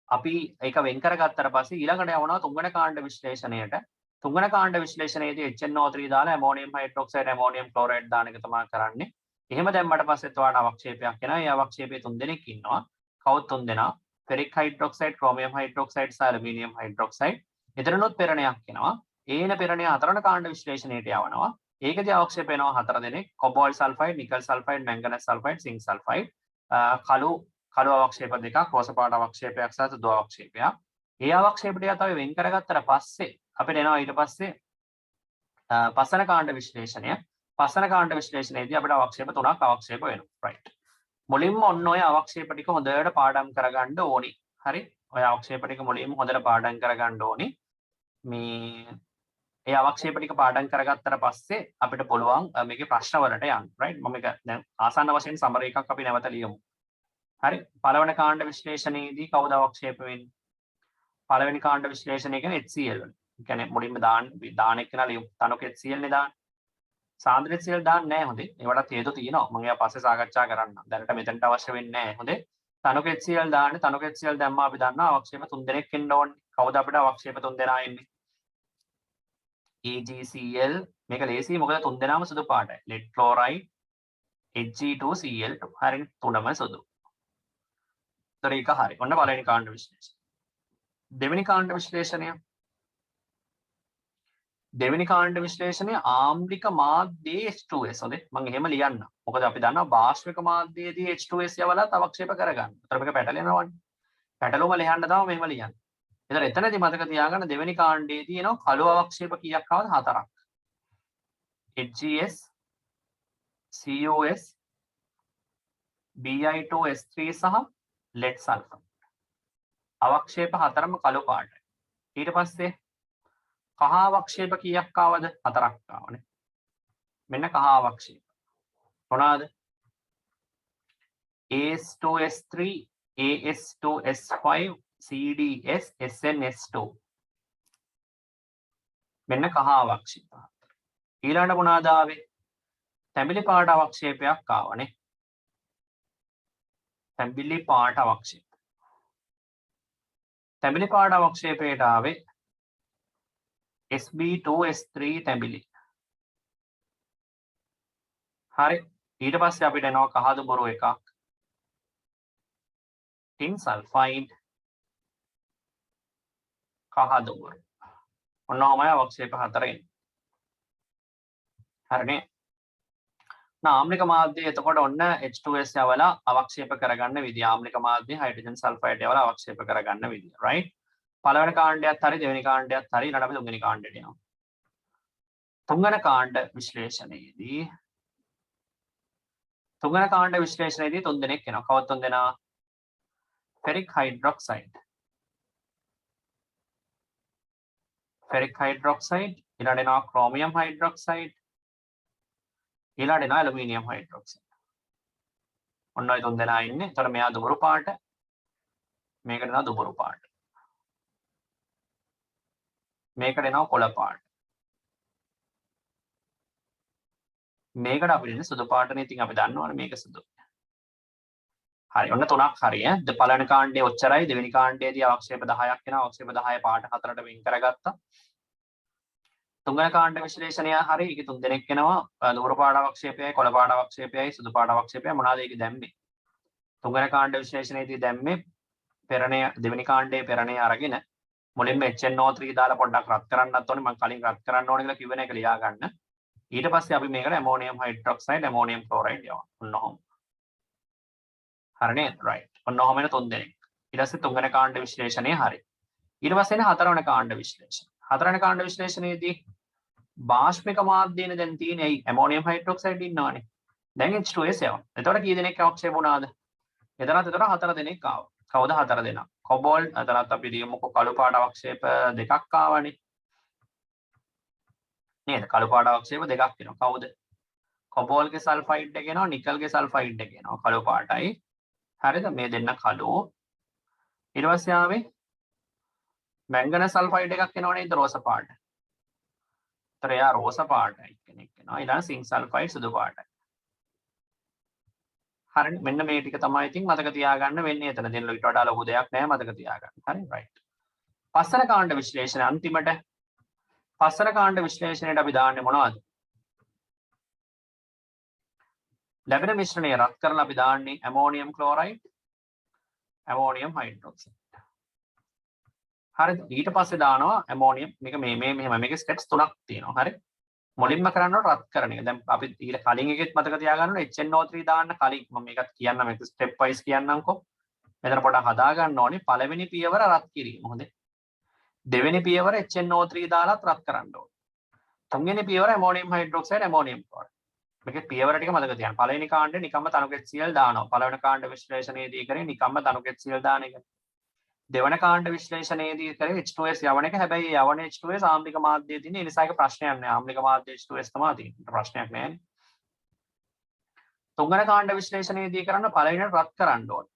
අපි ඒක වෙන් කරගත්තට පස්සේ ඊළඟට යවනවා තුන්වන කාණ්ඩ විශ්ලේෂණයට. තුන්වන කාණ්ඩ විශ්ලේෂණයේදී HNO3 දාලා ඇමෝනියම් හයිඩ්‍රොක්සයිඩ් ඇමෝනියම් ක්ලෝරයිඩ් දාන එක තමයි කරන්නේ. එහෙම දැම්මට පස්සෙත් ඔයාලට අවක්ෂේපයක් එනවා. ඒ අවක්ෂේපයේ තුන් දෙනෙක් ඉන්නවා. කවුද තුන් දෙනා? ෆෙරික් හයිඩ්‍රොක්සයිඩ්, ක්‍රෝමියම් හයිඩ්‍රොක්සයිඩ් සහ ඇලුමිනියම් හයිඩ්‍රොක්සයිඩ්. එතනනොත් පෙරණයක් එනවා. ඒන පෙරණය හතරන කාණ්ඩ විශ්ලේෂණයට යවනවා. ඒකදී අවක්ෂේප වෙනවා හතර දෙනෙක්. Cobalt sulphide, nickel sulphide, manganous sulphide, zinc sulphide. කළු අවක්ෂේප දෙකක්, රෝස පාට අවක්ෂේපයක් සහ සුදු අවක්ෂේපයක්. ඒ අවක්ෂේප ටික අපි වෙන් කරගත්තට පස්සේ අපිට එනවා ඊට පස්සේ පස්සන කාණ්ඩ විශ්ලේෂණය. පස්සන කාණ්ඩ විශ්ලේෂණයේදී අපිට අවක්ෂේප තුනක් අවක්ෂේප වෙනවා. රයිට්. මුලින්ම ඔන්න ඔය අවක්ෂේප ටික හොඳට පාඩම් කරගන්න ඕනි. හරි. ඔය අවක්ෂේප ටික මුලින්ම හොඳට පාඩම් කරගන්න ඕනි. මේ ඒ අවක්ෂේප ටික පාඩම් කරගත්තට පස්සේ අපිට පුළුවන් මේකේ ප්‍රශ්න වලට යන්න. රයිට්. මම මේක දැන් ආසන්න වශයෙන් සමර එකක් අපි නැවත ලියමු. හරි. පළවෙනි කාණ්ඩ විශ්ලේෂණයේදී කවුද අවක්ෂේප වෙන්නේ? පළවෙනි කාණ්ඩ විශ්ලේෂණය කියන්නේ HCl වල. ඒ කියන්නේ මුලින්ම දාන එක්කලා ලියමු. තනුක HCl නේ දාන්නේ. සාන්ද්‍ර HCl දාන්නේ නැහැ හොඳේ. ඒවට හේතු තියෙනවා. මම ඒවා පස්සේ සාකච්ඡා කරන්නම්. දැනට මෙතනට අවශ්‍ය වෙන්නේ නැහැ හොඳේ. තනුක HCl දාන්නේ. තනුක HCl දැම්මා අපි දන්නවා අවක්ෂේප 3 දෙනෙක් එන්න ඕනේ. කවුද අපිට අවක්ෂේප 3 දෙනා එන්නේ? AgCl මේක ලේසියි මොකද 3 දෙනාම සුදු පාටයි. lead chloride Hg2Cl2 හරිනේ තුනම සුදු. ඒතර ඒක හරි. ඔන්න පළවෙනි කාණ්ඩ විශ්ලේෂණය. දෙවෙනි කාණ්ඩ විශ්ලේෂණය. දෙවෙනි කාණ්ඩ විශ්ලේෂණය ආම්ලික මාධ්‍යයේ H2S. හොඳේ මම එහෙම ලියන්න. මොකද අපි දන්නවා බාෂ්පික මාධ්‍යයේදී H2S යවලත් අවක්ෂේප කරගන්න. ඒතර මේක පැටලෙනවනේ. පැටලුම ලියන්න තමයි මෙහෙම ලියන්නේ. ඒතර එතනදී මතක තියාගන්න දෙවෙනි කාණ්ඩයේදී එනවා කළු අවක්ෂේප කීයක් ආවද? 4ක්. HGS COS Bi2S3 සහ lead sulfide. අවක්ෂේප හතරම කළු පාටයි. ඊට පස්සේ කහ අවක්ෂේප කීයක් ආවද? 4ක් ආවනේ. මෙන්න කහ අවක්ෂේප. මොනවාද? AS2S3, AS2S5, CDS, SNS2. මෙන්න කහ අවක්ෂේප. ඊළඟට මොනවාද ආවේ? තැඹිලි පාට අවක්ෂේපයක් ආවනේ. තැඹිලි පාට අවක්ෂේප. තැඹිලි පාට අවක්ෂේපයට ආවේ SB2S3 තැඹිලි. හරි. ඊට පස්සේ අපිට එනවා කහදු බොරු එකක්. tin sulfide කහදු බොරු. ඔන්නෝමයි අවක්ෂේප හතර එන්නේ. හරිනේ. ආම්ලික මාධ්‍යය එතකොට ඔන්න H2S යවලා අවක්ෂේප කරගන්න විදිය. ආම්ලික මාධ්‍යය හයිඩ්‍රජන් සල්ෆයිඩ් යවලා අවක්ෂේප කරගන්න විදිය. රයිට්. පළවෙනි කාණ්ඩයත් හරි දෙවෙනි කාණ්ඩයත් හරි. ඊළඟට අපි තුන්වෙනි කාණ්ඩයට යනවා. තුන්වෙනි කාණ්ඩ විශ්ලේෂණයේදී තුන් දෙනෙක් එනවා. කවුද තුන් දෙනා? ferric hydroxide. ferric hydroxide ඊළඟට එනවා chromium hydroxide. ඊළඟට එනවා aluminium hydroxide. ඔන්න ඔය තුන් දෙනා ඉන්නේ. ඒතර මෙයා දුඹුරු පාට. මේකට එනවා දුඹුරු පාට. මේකට එනවා කොළ පාට. මේකට අපිට ඉන්නේ සුදු පාටනේ. ඉතින් අපි දන්නවනේ මේක සුදු. හරි. ඔන්න තුනක් හරි ඈ. පළවෙනි කාණ්ඩයේ ඔච්චරයි. දෙවෙනි කාණ්ඩයේදී අවක්ෂේප 10ක් එනවා. අවක්ෂේප 10 පාට හතරට වෙන් කරගත්තා. තුන්වෙනි කාණ්ඩ විශ්ලේෂණය හරි. ඒකේ තුන් දෙනෙක් එනවා. දුඹුරු පාට අවක්ෂේපයයි, කොළ පාට අවක්ෂේපයයි, සුදු පාට අවක්ෂේපයයි මොනවාද ඒකේ දැම්මේ? තුන්වෙනි කාණ්ඩ විශ්ලේෂණයේදී දැම්මේ පෙරණය දෙවෙනි කාණ්ඩයේ පෙරණය අරගෙන මුලින්ම HNO3 දාලා පොඩ්ඩක් රත් කරන්නත් ඕනේ. මම කලින් රත් කරන්න ඕනේ කියලා කිව්වනේ ඒක ලියා ගන්න. ඊට පස්සේ අපි මේකට ඇමෝනියම් හයිඩ්‍රොක්සයිඩ්, ඇමෝනියම් ක්ලෝරයිඩ් යවනවා. ඔන්න ඔහොම. හරිනේ? රයිට්. ඔන්න ඔහොම එන තුන් දෙනෙක්. ඊට පස්සේ තුන්වෙනි කාණ්ඩ විශ්ලේෂණය හරි. ඊට පස්සේ එන හතරවෙනි කාණ්ඩ විශ්ලේෂණය. හතරවෙනි කාණ්ඩ විශ්ලේෂණයේදී බාෂ්පික මාධ්‍යයනේ දැන් තියෙන්නේ. ඇයි ඇමෝනියම් හයිඩ්‍රොක්සයිඩ් ඉන්නවනේ. දැන් H2S යවනවා. එතකොට කී දෙනෙක් අවක්ෂේප වුණාද? එතනත් හතර දෙනෙක් ආවා. කවුද හතර දෙනා? කොබෝල්ට් අතරත් අපි ලියමුකෝ කළු පාට අවක්ෂේප දෙකක් ආවනේ. නේද? කළු පාට අවක්ෂේප දෙකක් වෙනවා. කවුද? කොබෝල්ගේ සල්ෆයිඩ් එක එනවා නිකල්ගේ සල්ෆයිඩ් එක එනවා කළු පාටයි. හරිද? මේ දෙන්න කළු. ඊට පස්සේ ආවේ මැංගනස් සල්ෆයිඩ් එකක් එනවා නේද රෝස පාට. ඒතර එයා රෝස පාටයි කෙනෙක් එනවා. ඊළඟ සිංක් සල්ෆයිඩ් සුදු පාටයි. හරි මෙන්න මේ ටික තමයි ඉතින් මතක තියාගන්න වෙන්නේ. එතන දෙන්න ඊට වඩා ලොකු දෙයක් නැහැ මතක තියාගන්න. හරි රයිට්. පස්සන කාණ්ඩ විශ්ලේෂණය අන්තිමට පස්සන කාණ්ඩ විශ්ලේෂණයට අපි දාන්නේ මොනවද? ලැබෙන මිශ්‍රණය රත් කරලා අපි දාන්නේ ඇමෝනියම් ක්ලෝරයිඩ්, ඇමෝනියම් හයිඩ්‍රොක්සයිඩ්. හරිද? ඊට පස්සේ දානවා ඇමෝනියම් මේක මේ මෙහෙම මේකේ ස්ටෙප්ස් තුනක් තියෙනවා. හරි? මුලින්ම කරන්න ඕන රත් කරන එක. දැන් අපි ඊට කලින් එකෙත් මතක තියාගන්න ඕනේ HNO3 දාන්න කලින් මම මේකත් කියන්නම් මේක ස්ටෙප් වයිස් කියන්නම්කෝ. මෙතන පොඩක් හදා ගන්න ඕනේ පළවෙනි පියවර රත් කිරීම. හොඳේ. දෙවෙනි පියවර HNO3 දාලාත් රත් කරන්න ඕනේ. තුන්වෙනි පියවර ඇමෝනියම් හයිඩ්‍රොක්සයිඩ් ඇමෝනියම් ක්ලෝරයිඩ්. මේකේ පියවර ටික මතක තියාගන්න. පළවෙනි කාණ්ඩේ නිකම්ම තනුක HCl දානවා. පළවෙනි කාණ්ඩ විශ්ලේෂණයේදී කරේ නිකම්ම තනුක HCl දාන එක. දෙවන කාණ්ඩ විශ්ලේෂණයේදී කරේ H2S යවන එක. හැබැයි යවන H2S ආම්ලික මාධ්‍යයේ තියෙන නිසා ඒක ප්‍රශ්නයක් නෑ. ආම්ලික මාධ්‍ය H2S තමයි තියෙන්නේ. ප්‍රශ්නයක් නෑනේ. තුන්වන කාණ්ඩ විශ්ලේෂණයේදී කරන්න පළවෙනි රත් කරන්න ඕනේ.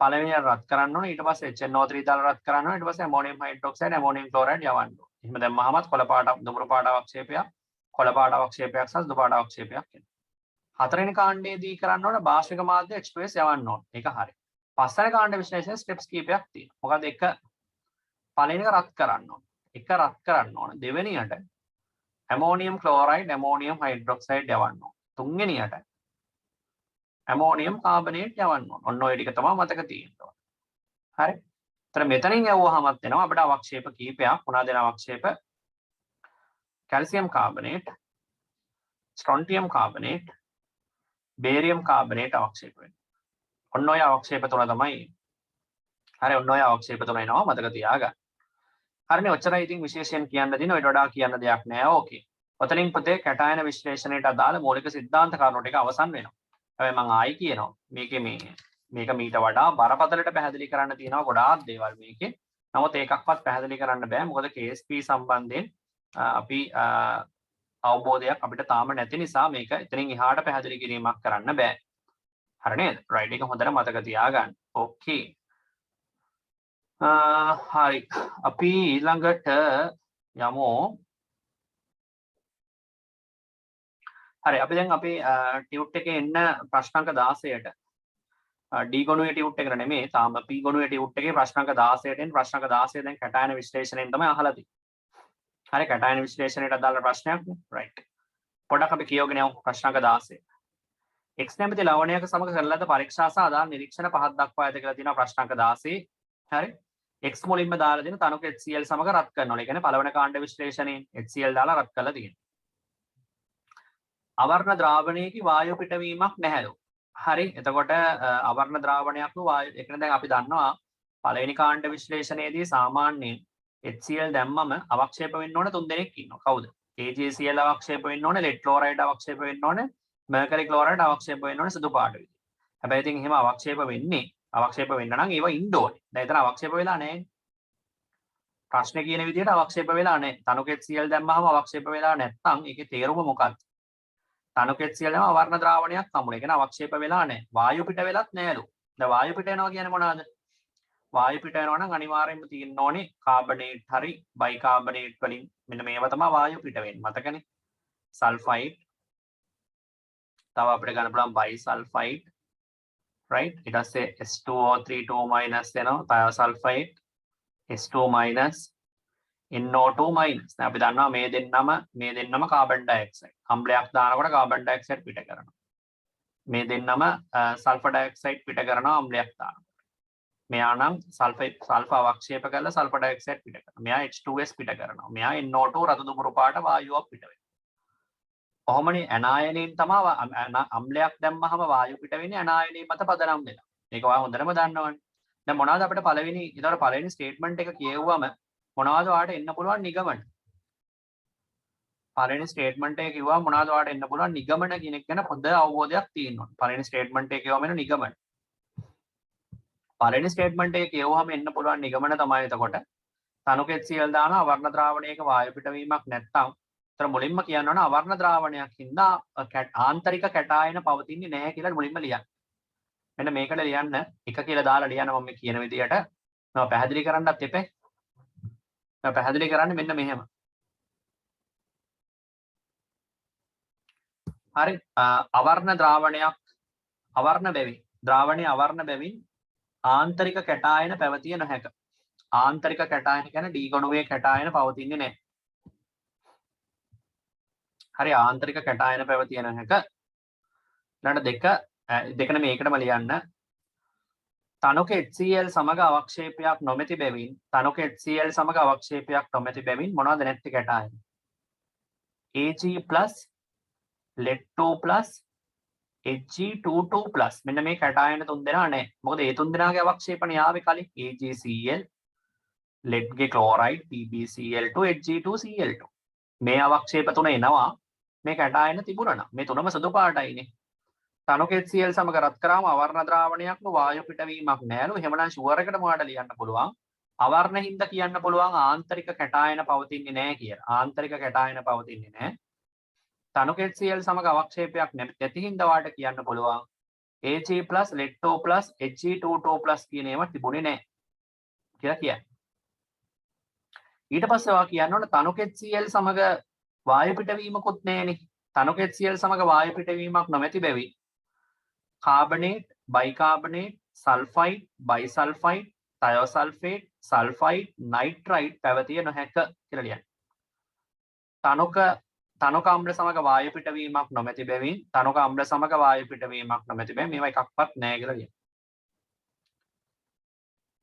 පළවෙනි රත් කරන්න ඕනේ. ඊට පස්සේ HNO3 දාලා රත් කරන්න ඕනේ. ඊට පස්සේ ඇමෝනියම් හයිඩ්‍රොක්සයිඩ් ඇමෝනියම් ක්ලෝරයිඩ් යවන්න ඕනේ. එහෙම දැම්මහමත් කොළ පාට දුඹුරු පාට අවක්ෂේපයක් කොළ පාට අවක්ෂේපයක් සහ සුදු පාට අවක්ෂේපයක් එනවා. හතරවෙනි කාණ්ඩයේදී කරන්න ඕනේ භාෂ්මික මාධ්‍ය H2S යවන්න ඕනේ. ඒක හරියි. පස්වෙනි කාණ්ඩ විශ්ලේෂණයේ ස්ටෙප්ස් කීපයක් තියෙනවා. මොකද එක පළවෙනි එක රත් කරන්න ඕනේ. එක රත් කරන්න ඕනේ. දෙවෙනියට ඇමෝනියම් ක්ලෝරයිඩ් ඇමෝනියම් හයිඩ්‍රොක්සයිඩ් යවන්න ඕනේ. තුන්වෙනියට ඇමෝනියම් කාබනේට් යවන්න ඕනේ. ඔන්න ඔය ටික තමයි මතක තියෙන්න ඕනේ. හරි. ඒතර මෙතනින් යවුවාමත් එනවා අපිට අවක්ෂේප කීපයක්. මොනවාද එන අවක්ෂේප? Calcium carbonate, strontium carbonate, barium carbonate අවක්ෂේප වෙනවා. ඔන්න ඔය අවක්ෂේප තුන තමයි. හරි ඔන්න ඔය අවක්ෂේප තුන එනවා මතක තියාගන්න. හරිනේ ඔච්චරයි ඉතින් විශේෂයෙන් කියන්න දින ඔය වඩා කියන්න දෙයක් නෑ. ඕකේ. ඔතනින් පුතේ කැටායන විශ්ලේෂණයට අදාළ මූලික සිද්ධාන්ත කරුණු ටික අවසන් වෙනවා. හැබැයි මම ආයි කියනවා මේකේ මේක මීට වඩා බරපතලට පැහැදිලි කරන්න තියෙනවා ගොඩාක් දේවල් මේකේ. නමුත් ඒකක්වත් පැහැදිලි කරන්න බෑ. මොකද KSP සම්බන්ධයෙන් අපි අවබෝධයක් අපිට තාම නැති නිසා මේක එතනින් එහාට පැහැදිලි කිරීමක් කරන්න බෑ. හරි නේද? රයිට් එක හොඳට මතක තියාගන්න. ඕකේ. හරි. අපි ඊළඟට යමු. හරි අපි දැන් අපේ ටියුට් එකේ එන්න ප්‍රශ්නාංක 16ට D ගොනුවේ ටියුට් එකට නෙමෙයි තාම P ගොනුවේ ටියුට් එකේ ප්‍රශ්නාංක 16ට එන්න ප්‍රශ්නාංක 16 දැන් කැටායන විශ්ලේෂණයෙන් තමයි අහලා තියෙන්නේ. හරි කැටායන විශ්ලේෂණයට අදාළ ප්‍රශ්නයක් නේ. රයිට්. පොඩ්ඩක් අපි කියවගෙන යමු ප්‍රශ්නාංක 16. X නැමැති ලවණයක සමග කරන ලද පරීක්ෂා සහ අදාළ නිරීක්ෂණ පහක් දක්වා ඇත කියලා තියෙනවා ප්‍රශ්නාංක 16. හරි. X මුලින්ම දාලා දෙන තනුක HCl සමග රත් කරනවා. ඒ කියන්නේ පළවෙනි කාණ්ඩ විශ්ලේෂණයෙන් HCl දාලා රත් කරලා තියෙනවා. අවර්ණ ද්‍රාවණයේදී වායු පිටවීමක් නැහැලු. හරි. එතකොට අවර්ණ ද්‍රාවණයක් नु වායු ඒ කියන්නේ දැන් අපි දන්නවා පළවෙනි කාණ්ඩ විශ්ලේෂණයේදී සාමාන්‍යයෙන් HCl දැම්මම අවක්ෂේප වෙන්න ඕන 3 දෙනෙක් ඉන්නවා. කවුද? KGCl අවක්ෂේප වෙන්න ඕනේ, lead chloride අවක්ෂේප වෙන්න ඕනේ, mercury chloride අවක්ෂේප වෙන්න ඕනේ සුදු පාට විදිහට. හැබැයි ඉතින් එහෙම අවක්ෂේප වෙන්න නම් ඒව ඉන්න ඕනේ. දැන් එතන අවක්ෂේප වෙලා නැහැ. ප්‍රශ්නේ කියන විදිහට අවක්ෂේප වෙලා නැහැ. තනුක HCl දැම්මම අවක්ෂේප වෙලා නැත්නම් ඒකේ තේරුම මොකක්ද? තනුක HCl දැම්ම අවර්ණ ද්‍රාවණයක් හම්බුනේ. ඒ කියන්නේ අවක්ෂේප වෙලා නැහැ. වායු පිට වෙලත් නැහැලු. දැන් වායු පිට යනවා කියන්නේ මොනවාද? වායු පිට යනවා නම් අනිවාර්යයෙන්ම තියෙන්න ඕනේ කාබනේට් හරි බයිකාබනේට් වලින් මෙන්න මේවා තමයි වායු පිට වෙන්නේ. මතකනේ? සල්ෆයිඩ් තව අපිට ගන්න පුළුවන් බයිසල්ෆයිඩ් right ඊට පස්සේ S2O3 2- එනවා තව සල්ෆයිඩ් S2- NO2- දැන් අපි දන්නවා මේ දෙන්නම කාබන් ඩයොක්සයිඩ් අම්ලයක් දානකොට කාබන් ඩයොක්සයිඩ් පිට කරනවා මේ දෙන්නම සල්ෆර් ඩයොක්සයිඩ් පිට කරනවා අම්ලයක් දානකොට මෙයා නම් සල්ෆර් අවක්ෂේප කරලා සල්ෆර් ඩයොක්සයිඩ් පිට කරනවා මෙයා H2S පිට කරනවා මෙයා NO2 රතු දුඹුරු පාට වායුවක් පිට වෙනවා කොහොමනේ ඇනායනයෙන් තමයි අම්ලයක් දැම්මහම වායු පිට වෙන්නේ ඇනායනයේ මත පදනම් වෙලා. මේක ඔයා හොඳටම දන්නවනේ. දැන් මොනවද අපිට පළවෙනි ස්ටේට්මන්ට් එක කියවුවම මොනවද ඔයාලට එන්න පුළුවන් නිගමන? පළවෙනි ස්ටේට්මන්ට් එක කිව්වම මොනවද ඔයාලට එන්න පුළුවන් නිගමන කියන එක ගැන පොඩ්ඩ අවබෝධයක් තියෙන්න ඕනේ. පළවෙනි ස්ටේට්මන්ට් එක කියවම එන නිගමන. පළවෙනි ස්ටේට්මන්ට් එක කියවුවම එන්න පුළුවන් නිගමන තමයි එතකොට තනුක HCl දානවා වර්ණ ද්‍රාවණයක වායු පිටවීමක් නැත්නම් ඒතර මුලින්ම කියන්න ඕන අවර්ණ ද්‍රාවණයක් හින්දා ආන්තරික කැටායන පවතින්නේ නැහැ කියලා මුලින්ම ලියන්න. මෙන්න මේකට ලියන්න එක කියලා දාලා ලියන්න මම කියන විදිහට. මම පැහැදිලි කරන්නත් එපේ. මම පැහැදිලි කරන්නේ මෙන්න මෙහෙම. හරි අවර්ණ ද්‍රාවණයක් අවර්ණ බැවින් ද්‍රාවණයේ අවර්ණ බැවින් ආන්තරික කැටායන පැවතිය නොහැක. ආන්තරික කැටායන කියන්නේ ඩී ගොණුවේ කැටායන පවතින්නේ නැහැ. හරි ආන්තරික කැටායන පැවතිය නොහැක. ඊළඟ දෙක මේකටම ලියන්න. තනක HCl සමග අවක්ෂේපයක් නොමැති බැවින් තනක HCl සමග අවක්ෂේපයක් නොමැති බැවින් මොනවද නැති කැටායන? Ag+ lead2+ Hg22+ මෙන්න මේ කැටායන තුන් දෙනා නැහැ. මොකද ඒ තුන් දෙනාගේ අවක්ෂේපණ යාවේ කලින් AgCl lead ගේ chloride PbCl2 Hg2Cl2 මේ අවක්ෂේප තුන එනවා මේ කැටායන තිබුණා. මේ තුනම සුදු පාටයිනේ. තනක HCl සමග රත් කරාම අවර්ණ ද්‍රාවණයක්ම වායු පිටවීමක් නෑලු. එහෙමනම් ෂුවර් එකට මොනවද ලියන්න පුළුවන්? අවර්ණ හින්දා කියන්න පුළුවන් ආන්තරික කැටායන පවතින්නේ නැහැ කියලා. ආන්තරික කැටායන පවතින්නේ නැහැ. තනක HCl සමග අවක්ෂේපයක් නැති හින්දා වාට කියන්න පුළුවන් Ag+ lead2+ Hg22+ කියන ඒවා තිබුණේ නැහැ කියලා කියන්නේ. ඊට පස්සේ වා කියන්න ඕන තනක HCl සමග වායු පිටවීමකුත් නැහැනේ. තනක HCl සමග වායු පිටවීමක් නොමැති බැවින් කාබනේට්, බයිකාබනේට්, සල්ෆයිඩ්, බයිසල්ෆයිඩ්, තයෝසල්ෆේට්, සල්ෆයිඩ්, නයිට්‍රයිඩ් පැවතිය නොහැක කියලා ලියන්න. තනක අම්ල සමග වායු පිටවීමක් නොමැති බැවින් තනක අම්ල සමග වායු පිටවීමක් නොමැති බැවින් මේවා එකක්වත් නැහැ කියලා ලියන්න.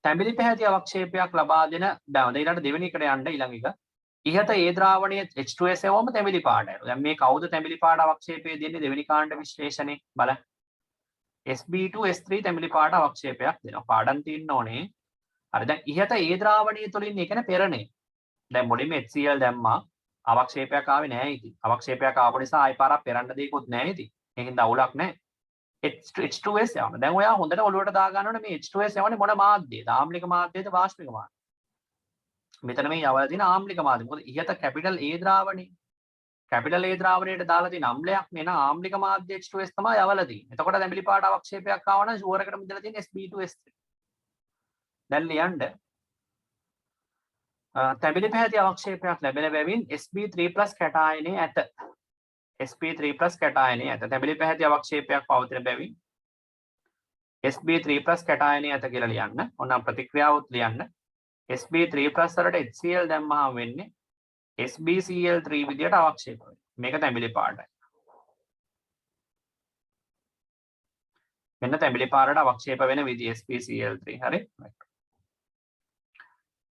තැඹිලි පැහැති අවක්ෂේපයක් ලබා දෙන දැන් ඊළඟ දෙවෙනි එකට යන්න ඊළඟ එක. ඉහත ඒ ද්‍රාවණයේ H2S එවම තැඹිලි පාටයි. දැන් මේ කවුද තැඹිලි පාට අවක්ෂේපය දෙන්නේ දෙවෙනි කාණ්ඩ විශ්ලේෂණේ බලන්න. Sb2S3 තැඹිලි පාට අවක්ෂේපයක් දෙනවා. පාඩම් තියෙන්න ඕනේ. හරි දැන් ඉහත ඒ ද්‍රාවණය තුලින් ඒ කියන්නේ පෙරණේ. දැන් මුලින්ම HCl දැම්මා. අවක්ෂේපයක් ආවේ නැහැ ඉතින්. අවක්ෂේපයක් ආපු නිසා ආයි පාරක් පෙරන්න දෙයක්වත් නැහැ ඉතින්. ඒකෙන් අවුලක් නැහැ. H2S යවන. දැන් ඔයා හොඳට ඔලුවට දා ගන්න ඕනේ මේ H2S යවන්නේ මොන මාධ්‍යයද? ආම්ලික මාධ්‍යයද වාෂ්පික මාධ්‍යයද? මෙතන මේ යවලා තියෙන ආම්ලික මාධ්‍ය. මොකද ඉහත කැපිටල් A ද්‍රාවණේ. කැපිටල් A ද්‍රාවණයට දාලා තියෙන අම්ලයක් නේ නා ආම්ලික මාධ්‍ය H2S තමයි යවලා තියෙන්නේ. එතකොට තැඹිලි පාට අවක්ෂේපයක් ආව නම් ෂුවර් එකටම ඉඳලා තියෙන Sb2S3. දැන් ලියන්න තැඹිලි පැහැති අවක්ෂේපයක් ලැබෙන බැවින් Sb3+ කැටායනේ ඇත. Sb3+ කැටායනේ ඇත. තැඹිලි පැහැති අවක්ෂේපයක් පවතින බැවින් Sb3+ කැටායනේ ඇත කියලා ලියන්න. ඔන්න ප්‍රතික්‍රියාවත් ලියන්න. Sb3+ වලට HCl දැම්මහම වෙන්නේ SbCl3 විදියට අවක්ෂේප වෙනවා. මේක තැඹිලි පාටයි. මෙන්න තැඹිලි පාටට අවක්ෂේප වෙන විදිය SbCl3 හරි.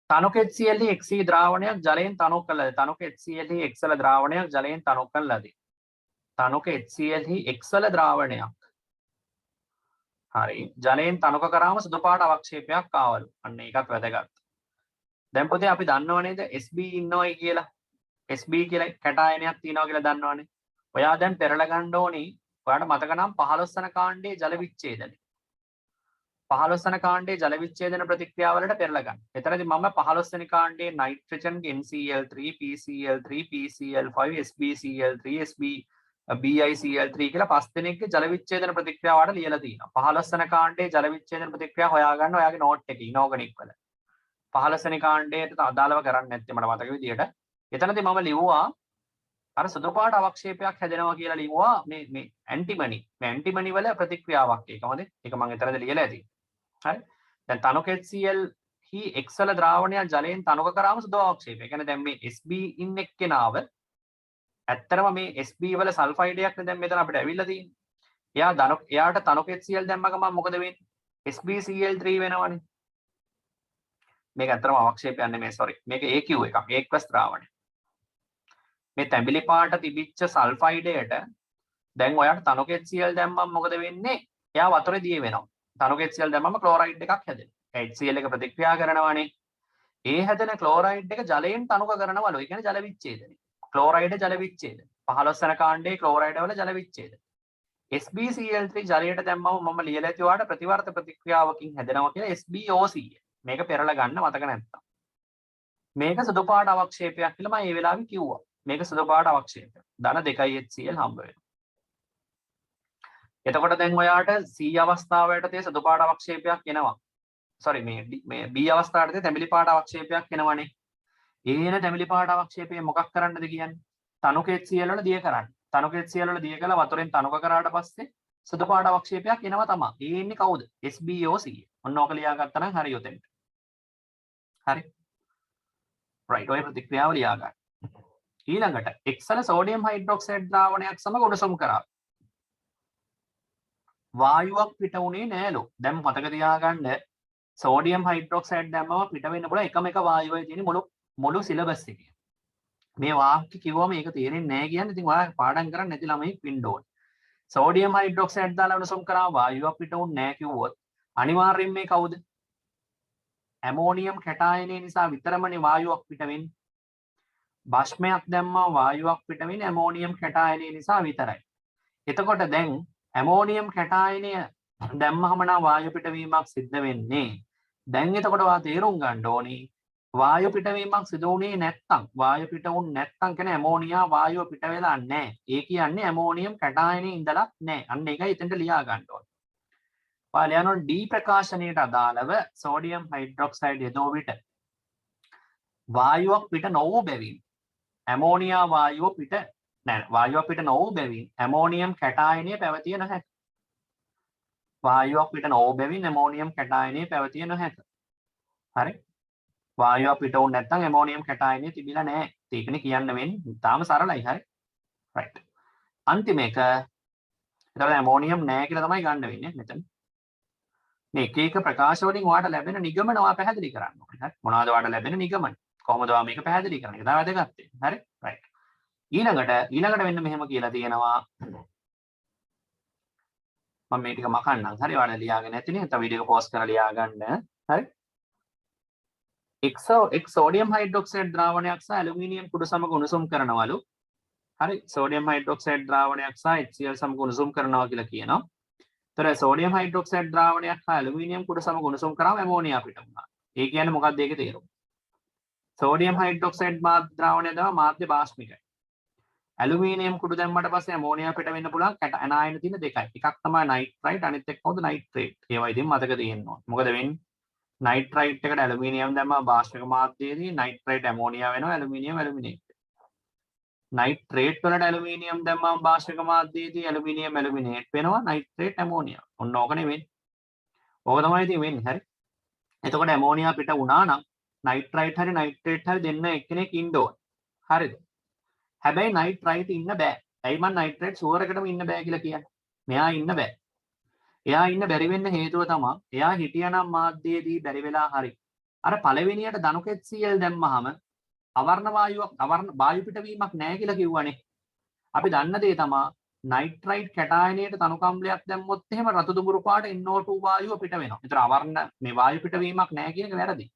තනක HCl XC ද්‍රාවණයක් ජලයෙන් තනු කළාද? තනක HCl XL ද්‍රාවණයක් ජලයෙන් තනු කළාද? තනක HCl XL ද්‍රාවණයක් හරි ජලයෙන් තනක කරාම සුදු පාට අවක්ෂේපයක් ආවලු. අන්න ඒකත් වැදගත්. දැන් පුතේ අපි දන්නව නේද SB ඉන්නවයි කියලා. SB කියලා කැටායනයක් තියෙනවා කියලා දන්නවනේ. ඔයා දැන් පෙරලා ගන්න ඕනි. ඔයාට මතක නම් 15 වන කාණ්ඩයේ ජල විච්ඡේදනය. 15 වන කාණ්ඩයේ ජල විච්ඡේදන ප්‍රතික්‍රියාවලට පෙරලා ගන්න. එතනදී මම 15 වෙනි කාණ්ඩයේ nitrogen NCl3 PCl3 PCl5 SbCl3 BiCl3 කියලා පස් දෙනෙක්ගේ ජල විච්ඡේදන ප්‍රතික්‍රියාවට ලියලා තියෙනවා. 15 වන කාණ්ඩයේ ජල විච්ඡේදන ප්‍රතික්‍රියාව හොයාගන්න ඔයාගේ නෝට් එකේ ඉනෝගනික් වල. 15 වෙනි කාණ්ඩයට අදාළව කරන්නේ නැත්තේ මට මතක විදියට. එතනදී මම ලිව්වා අර සුදු පාට අවක්ෂේපයක් හැදෙනවා කියලා ලිව්වා මේ ඇන්ටිමනි. මේ ඇන්ටිමනි වල ප්‍රතික්‍රියාවක් ඒකමද? ඒක මම එතනදී ලියලා ඇති. හරි. දැන් තනක HCl XL ද්‍රාවණයක් ජලයෙන් තනක කරාම සුදු අවක්ෂේපය. ඒ කියන්නේ දැන් මේ SB ඉන්න එක්කෙනාව ඇත්තරම මේ SB වල සල්ෆයිඩයක් නේ දැන් මෙතන අපිට ඇවිල්ලා තියෙන්නේ. එයාට තනක HCl දැම්ම ගමන් මොකද වෙන්නේ? SbCl3 වෙනවනේ. මේක ඇත්තටම අවක්ෂේපයක් නෙමෙයි sorry. මේක AQ එකක්. ඒක්වස් ද්‍රාවණය. මේ තැඹිලි පාට තිබිච්ච සල්ෆයිඩයට දැන් ඔයාට තනක HCl දැම්මම මොකද වෙන්නේ? එයා වතුරේ දිය වෙනවා. තනක HCl දැම්මම ක්ලෝරයිඩ් එකක් හැදෙනවා. HCl එක ප්‍රතික්‍රියා කරනවානේ. ඒ හැදෙන ක්ලෝරයිඩ් එක ජලයෙන් තනක කරනවලු. ඒ කියන්නේ ජල විච්ඡේදනය. ක්ලෝරයිඩ් ජල විච්ඡේදනය. 15 වන කාණ්ඩයේ ක්ලෝරයිඩ් වල ජල විච්ඡේදනය. SbCl3 ජලයට දැම්මම මම ලියලා ඇති ඔයාට ප්‍රතිවර්ත ප්‍රතික්‍රියාවකින් හැදෙනවා කියලා SbOCl. මේක පෙරලා ගන්න මතක නැත්තම්. මේක සුදු පාට අවක්ෂේපයක් කියලා මම ඒ වෙලාවේ කිව්වා. මේක සුදු පාට අවක්ෂේපය. ධන 2 HCl හම්බ වෙනවා. එතකොට දැන් ඔයාට C අවස්ථාව යටතේ සුදු පාට අවක්ෂේපයක් එනවා. sorry මේ B අවස්ථාව යටතේ තැඹිලි පාට අවක්ෂේපයක් එනවනේ. ඒන තැඹිලි පාට අවක්ෂේපය මොකක් කරන්නද කියන්නේ? තනුක HCl වල දිය කරන්න. තනුක HCl වල දිය කළා වතුරෙන් තනුක කරාට පස්සේ සුදු පාට අවක්ෂේපයක් එනවා තමයි. ඒ එන්නේ කවුද? SbO2. ඔන්න ඕක ලියාගත්තා නම් හරි උතෙන්ට. හරි. right ඔය ප්‍රතික්‍රියාව ලියා ගන්න. ඊළඟට එක්සල සෝඩියම් හයිඩ්‍රොක්සයිඩ් ද්‍රාවණයක් සමග උණුසුම් කරා. වායුවක් පිට වුණේ නෑලු. දැන් මතක තියාගන්න සෝඩියම් හයිඩ්‍රොක්සයිඩ් දැම්මම පිට වෙන්න පුළුවන් එකම එක වායුවයි තියෙන මුළු සිලබස් එකේ. මේ වාක්‍ය කිව්වම ඒක තේරෙන්නේ නෑ කියන්නේ ඉතින් ඔයාලා පාඩම් කරන්නේ නැති ළමයි ඉන්න ඕනේ. සෝඩියම් හයිඩ්‍රොක්සයිඩ් දාලා උණුසුම් කරා වායුවක් පිට වුන්නේ නෑ කිව්වොත් අනිවාර්යෙන් මේ කවුද? ඇමෝනියම් කැටායනය නිසා විතරමනේ වායුවක් පිට වෙන්නේ. භස්මයක් දැම්මම වායුවක් පිට වෙන්නේ ඇමෝනියම් කැටායනය නිසා විතරයි. එතකොට දැන් ඇමෝනියම් කැටායනය දැම්මහම නම් වායු පිටවීමක් සිද්ධ වෙන්නේ. දැන් එතකොට ඔයා තේරුම් ගන්න ඕනේ වායු පිටවීමක් සිදු වුණේ නැත්නම් වායු පිට වුනේ නැත්නම් කියන්නේ ඇමෝනියා වායුව පිට වෙලා නැහැ. ඒ කියන්නේ ඇමෝනියම් කැටායනයේ ඉඳලා නැහැ. අන්න ඒකයි එතනට ලියා ගන්න ඕනේ. ඔයාලා යනවා D ප්‍රකාශනයට අදාළව සෝඩියම් හයිඩ්‍රොක්සයිඩ් යදෝ විට වායුවක් පිට නොවූ බැවින් ඇමෝනියා වායුව පිට නැහැ. වායුව පිට නොවූ බැවින් ඇමෝනියම් කැටායනය පැවතිය නොහැක. වායුවක් පිට නොවූ බැවින් ඇමෝනියම් කැටායනය පැවතිය නොහැක. හරි? වායුවක් පිට වුනේ නැත්නම් ඇමෝනියම් කැටායනය තිබිලා නැහැ. ඒකනේ කියන්න වෙන්නේ. තාම සරලයි. හරි? right. අන්තිම එක එතකොට ඇමෝනියම් නැහැ කියලා තමයි ගන්න වෙන්නේ මෙතන. මේ එක එක ප්‍රකාශ වලින් ඔයාලට ලැබෙන නිගමන ඔයා පැහැදිලි කරන්න ඕනේ. හරි? මොනවද ඔයාලට ලැබෙන නිගමන? කොහොමද ඔයා මේක පැහැදිලි කරන්නේ? ඒක තමයි වැදගත් වෙන්නේ. හරි? right. ඊළඟට වෙන්න මෙහෙම කියලා තියෙනවා. මම මේ ටික මකන්නම්. හරි? ඔයාලා ලියාගෙන නැතිනේ. නැත්නම් වීඩියෝ එක පෝස්ට් කරලා ලියා ගන්න. හරි? එක් සෝඩියම් හයිඩ්‍රොක්සයිඩ් ද්‍රාවණයක් සහ ඇලුමිනියම් කුඩු සමග උණුසුම් කරනවලු. හරි? සෝඩියම් හයිඩ්‍රොක්සයිඩ් ද්‍රාවණයක් සහ HCl සමග උණුසුම් කරනවා කියලා කියනවා. ඒතර සෝඩියම් හයිඩ්‍රොක්සයිඩ් ද්‍රාවණයක් සහ ඇලුමිනියම් කුඩු සමග උණුසුම් කරාම ඇමෝනියා පිට වුණා. ඒ කියන්නේ මොකක්ද ඒකේ තේරුම? සෝඩියම් හයිඩ්‍රොක්සයිඩ් ද්‍රාවණය තමයි මාධ්‍ය බාෂ්මිකයි. ඇලුමිනියම් කුඩු දැම්මට පස්සේ ඇමෝනියා පිට වෙන්න පුළුවන් ඇනායන තියෙන දෙකයි. එකක් තමයි නයිට්‍රයිට් අනිත් එක කවුද නයිට්‍රේට්. ඒවා ඉතින් මතක තියෙන්න ඕනේ. මොකද වෙන්නේ? නයිට්‍රයිට් එකට ඇලුමිනියම් දැම්මම බාෂ්මික මාධ්‍යයේදී නයිට්‍රේට් ඇමෝනියා වෙනවා ඇලුමිනියම් ඇලුමිනේට්. නයිට්‍රේට් වලට ඇලුමිනියම් දැම්මම බාෂ්මික මාධ්‍යයේදී ඇලුමිනියම් ඇලුමිනේට් වෙනවා නයිට්‍රේට් ඇමෝනියා. ඔන්න ඕකනේ වෙන්නේ. ඕක තමයි ඉතින් වෙන්නේ. හරි. එතකොට ඇමෝනියා පිට වුණා නම් නයිට්‍රයිට් හරි නයිට්‍රේට් හරි දෙන්න එක්කෙනෙක් ඉන්න ඕන. හරිද? හැබැයි නයිට්‍රයිට් ඉන්න බෑ. ඇයි මම නයිට්‍රේට් ෂුවර් එකටම ඉන්න බෑ කියලා කියන්නේ? මෙයා ඉන්න බෑ. එයා ඉන්න බැරි වෙන්න හේතුව තමයි එයා හිටියනම් මාධ්‍යයේදී බැරි වෙලා හරි. අර පළවෙනියට ධනුක HCl දැම්මහම අවර්ණ වායු පිටවීමක් නැහැ කියලා කිව්වනේ. අපි දන්න දේ තමයි නයිට්‍රයිට් කැටායනයට තනුකම්ලයක් දැම්මොත් එහෙම රතු දුඹුරු පාට NO2 වායුව පිට වෙනවා. ඒතර අවර්ණ මේ වායු පිටවීමක් නැහැ කියන එක වැරදි.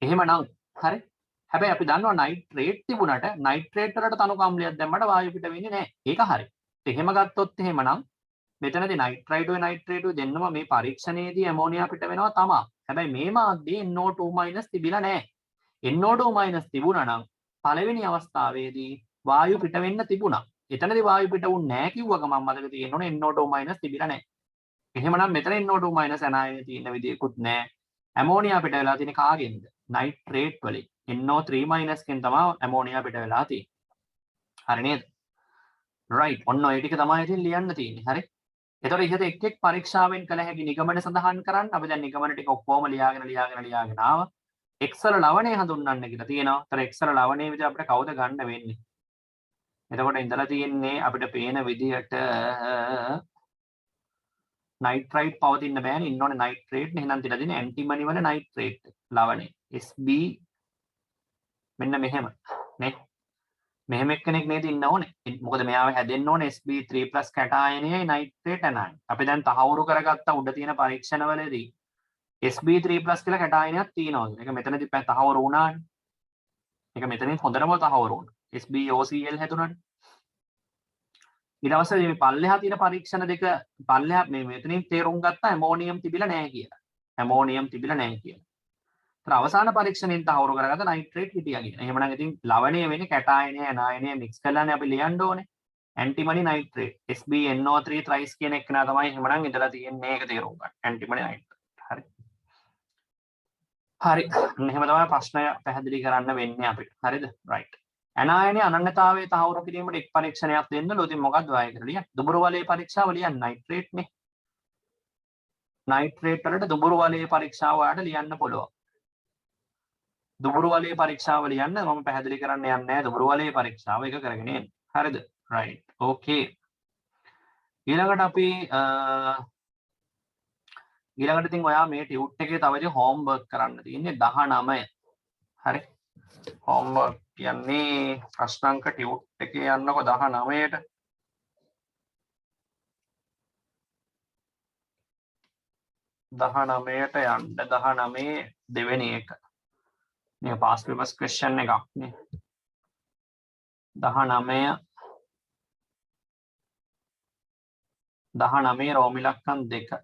එහෙමනම් හරි. හැබැයි අපි දන්නවා නයිට්‍රේට් තිබුණට නයිට්‍රේට් වලට තනුකම්ලයක් දැම්මට වායු පිට වෙන්නේ නැහැ. ඒක හරි. එහෙම ගත්තොත් එහෙමනම් මෙතනදී නයිට්‍රයිඩ් නයිට්‍රේට් දෙන්නම මේ පරීක්ෂණයේදී ඇමෝනියා පිට වෙනවා තමයි. හැබැයි මේ මාධ්‍යයේ NO2- තිබිලා නැහැ. NO2- තිබුණා නම් පළවෙනි අවස්ථාවේදී වායු පිට වෙන්න තිබුණා. එතනදී වායු පිට වුණ නැහැ කිව්වක මම මතක තියෙන්න ඕනේ NO2- තිබිලා නැහැ. එහෙමනම් මෙතන NO2- ඇනායනය තියෙන විදියකුත් නැහැ. ඇමෝනියා පිට වෙලා තියෙන කාගෙන්ද? නයිට්‍රේට් වලින්. NO3- කෙන් තමයි ඇමෝනියා පිට වෙලා තියෙන්නේ. හරි නේද? right. ඔන්න ඔය ටික තමයි ඉතින් ලියන්න තියෙන්නේ. හරි. එතකොට ඉහත එක් එක් පරීක්ෂාවෙන් කළ හැකි නිගමන සඳහන් කරන්න. අපි දැන් නිගමන ටික ඔක්කොම ලියාගෙන ආවා. එක්සල ලවණය හඳුන්වන්න කියලා තියෙනවා. ඒතර එක්සල ලවණයේ විදිහ අපිට කවුද ගන්න වෙන්නේ? එතකොට ඉඳලා තියෙන්නේ අපිට පේන විදිහට නයිට්‍රයිට් පවතින්න බෑනේ. ඉන්න ඕනේ නයිට්‍රේට් නේ. එහෙනම් තියලා තියෙන්නේ ඇන්ටිමනි වල නයිට්‍රේට් ලවණය. SB මෙන්න මෙහෙම නේ. මෙහෙම එක්කෙනෙක් නේද ඉන්න ඕනේ. මොකද මෙයාව හැදෙන්න ඕනේ Sb3+ කැටායනයයි නයිට්‍රේට් ඇනායන. අපි දැන් තහවුරු කරගත්ත උඩ තියෙන පරීක්ෂණවලදී Sb3+ කියලා කැටායනයක් තියෙනවා. ඒක මෙතනදී තහවුරු වුණානේ. ඒක මෙතනින් හොඳටම තහවුරු වුණා. SbOCl හැදුණානේ. ඊට පස්සේ මේ පල්ලෙහා තියෙන පරීක්ෂණ දෙක පල්ලෙහා මේ මෙතනින් තේරුම් ගත්තා ඇමෝනියම් තිබිලා නැහැ කියලා. ඇමෝනියම් තිබිලා නැහැ කියලා. අවසාන පරීක්ෂණයෙන් තහවුරු කරගත්ත නයිට්‍රේට් හිටියා කියන. එහෙමනම් ඉතින් ලවණය වෙන්නේ කැටායනය ඇනායනය මික්ස් කරලානේ අපි ලියන්න ඕනේ. ඇන්ටිමනි නයිට්‍රේට් SbNO3 thrice කියන එක නා තමයි එහෙමනම් ඉඳලා තියෙන්නේ. ඒක තේරුම් ගන්න. ඇන්ටිමනි නයිට්‍රේට්. හරි. හරි. එහෙම තමයි ප්‍රශ්නය පැහැදිලි කරන්න වෙන්නේ අපිට. හරිද? right. ඇනායනයේ අනන්‍යතාවයේ තහවුරු කිරීමට එක් පරීක්ෂණයක් දෙන්නලු. ඉතින් මොකක්ද ඔය කියලා ලියන්න. දුඹුරු වලයේ පරීක්ෂාව ලියන්න නයිට්‍රේට් නේ. නයිට්‍රේට් වලට දුඹුරු වලයේ පරීක්ෂාව ඔයාලට ලියන්න පුළුවන්. දුඹුරු වලයේ පරීක්ෂාව ලියන්න මම පැහැදිලි කරන්න යන්නේ නැහැ. දුඹුරු වලයේ පරීක්ෂාව එක කරගෙන එන්න. හරිද? right. okay. ඊළඟට අපි ඊළඟට ඉතින් ඔයා මේ ටියුට් එකේ තව ඉතින් හෝම්වර්ක් කරන්න තියෙන්නේ 19. හරි. හෝම්වර්ක් කියන්නේ ප්‍රශ්නාංක ටියුට් එකේ යන්නකො 19ට. 19ට යන්න 19 දෙවෙනි එක. මේ past papers question එකක් නේ. 19 රෝම ඉලක්කම් 2.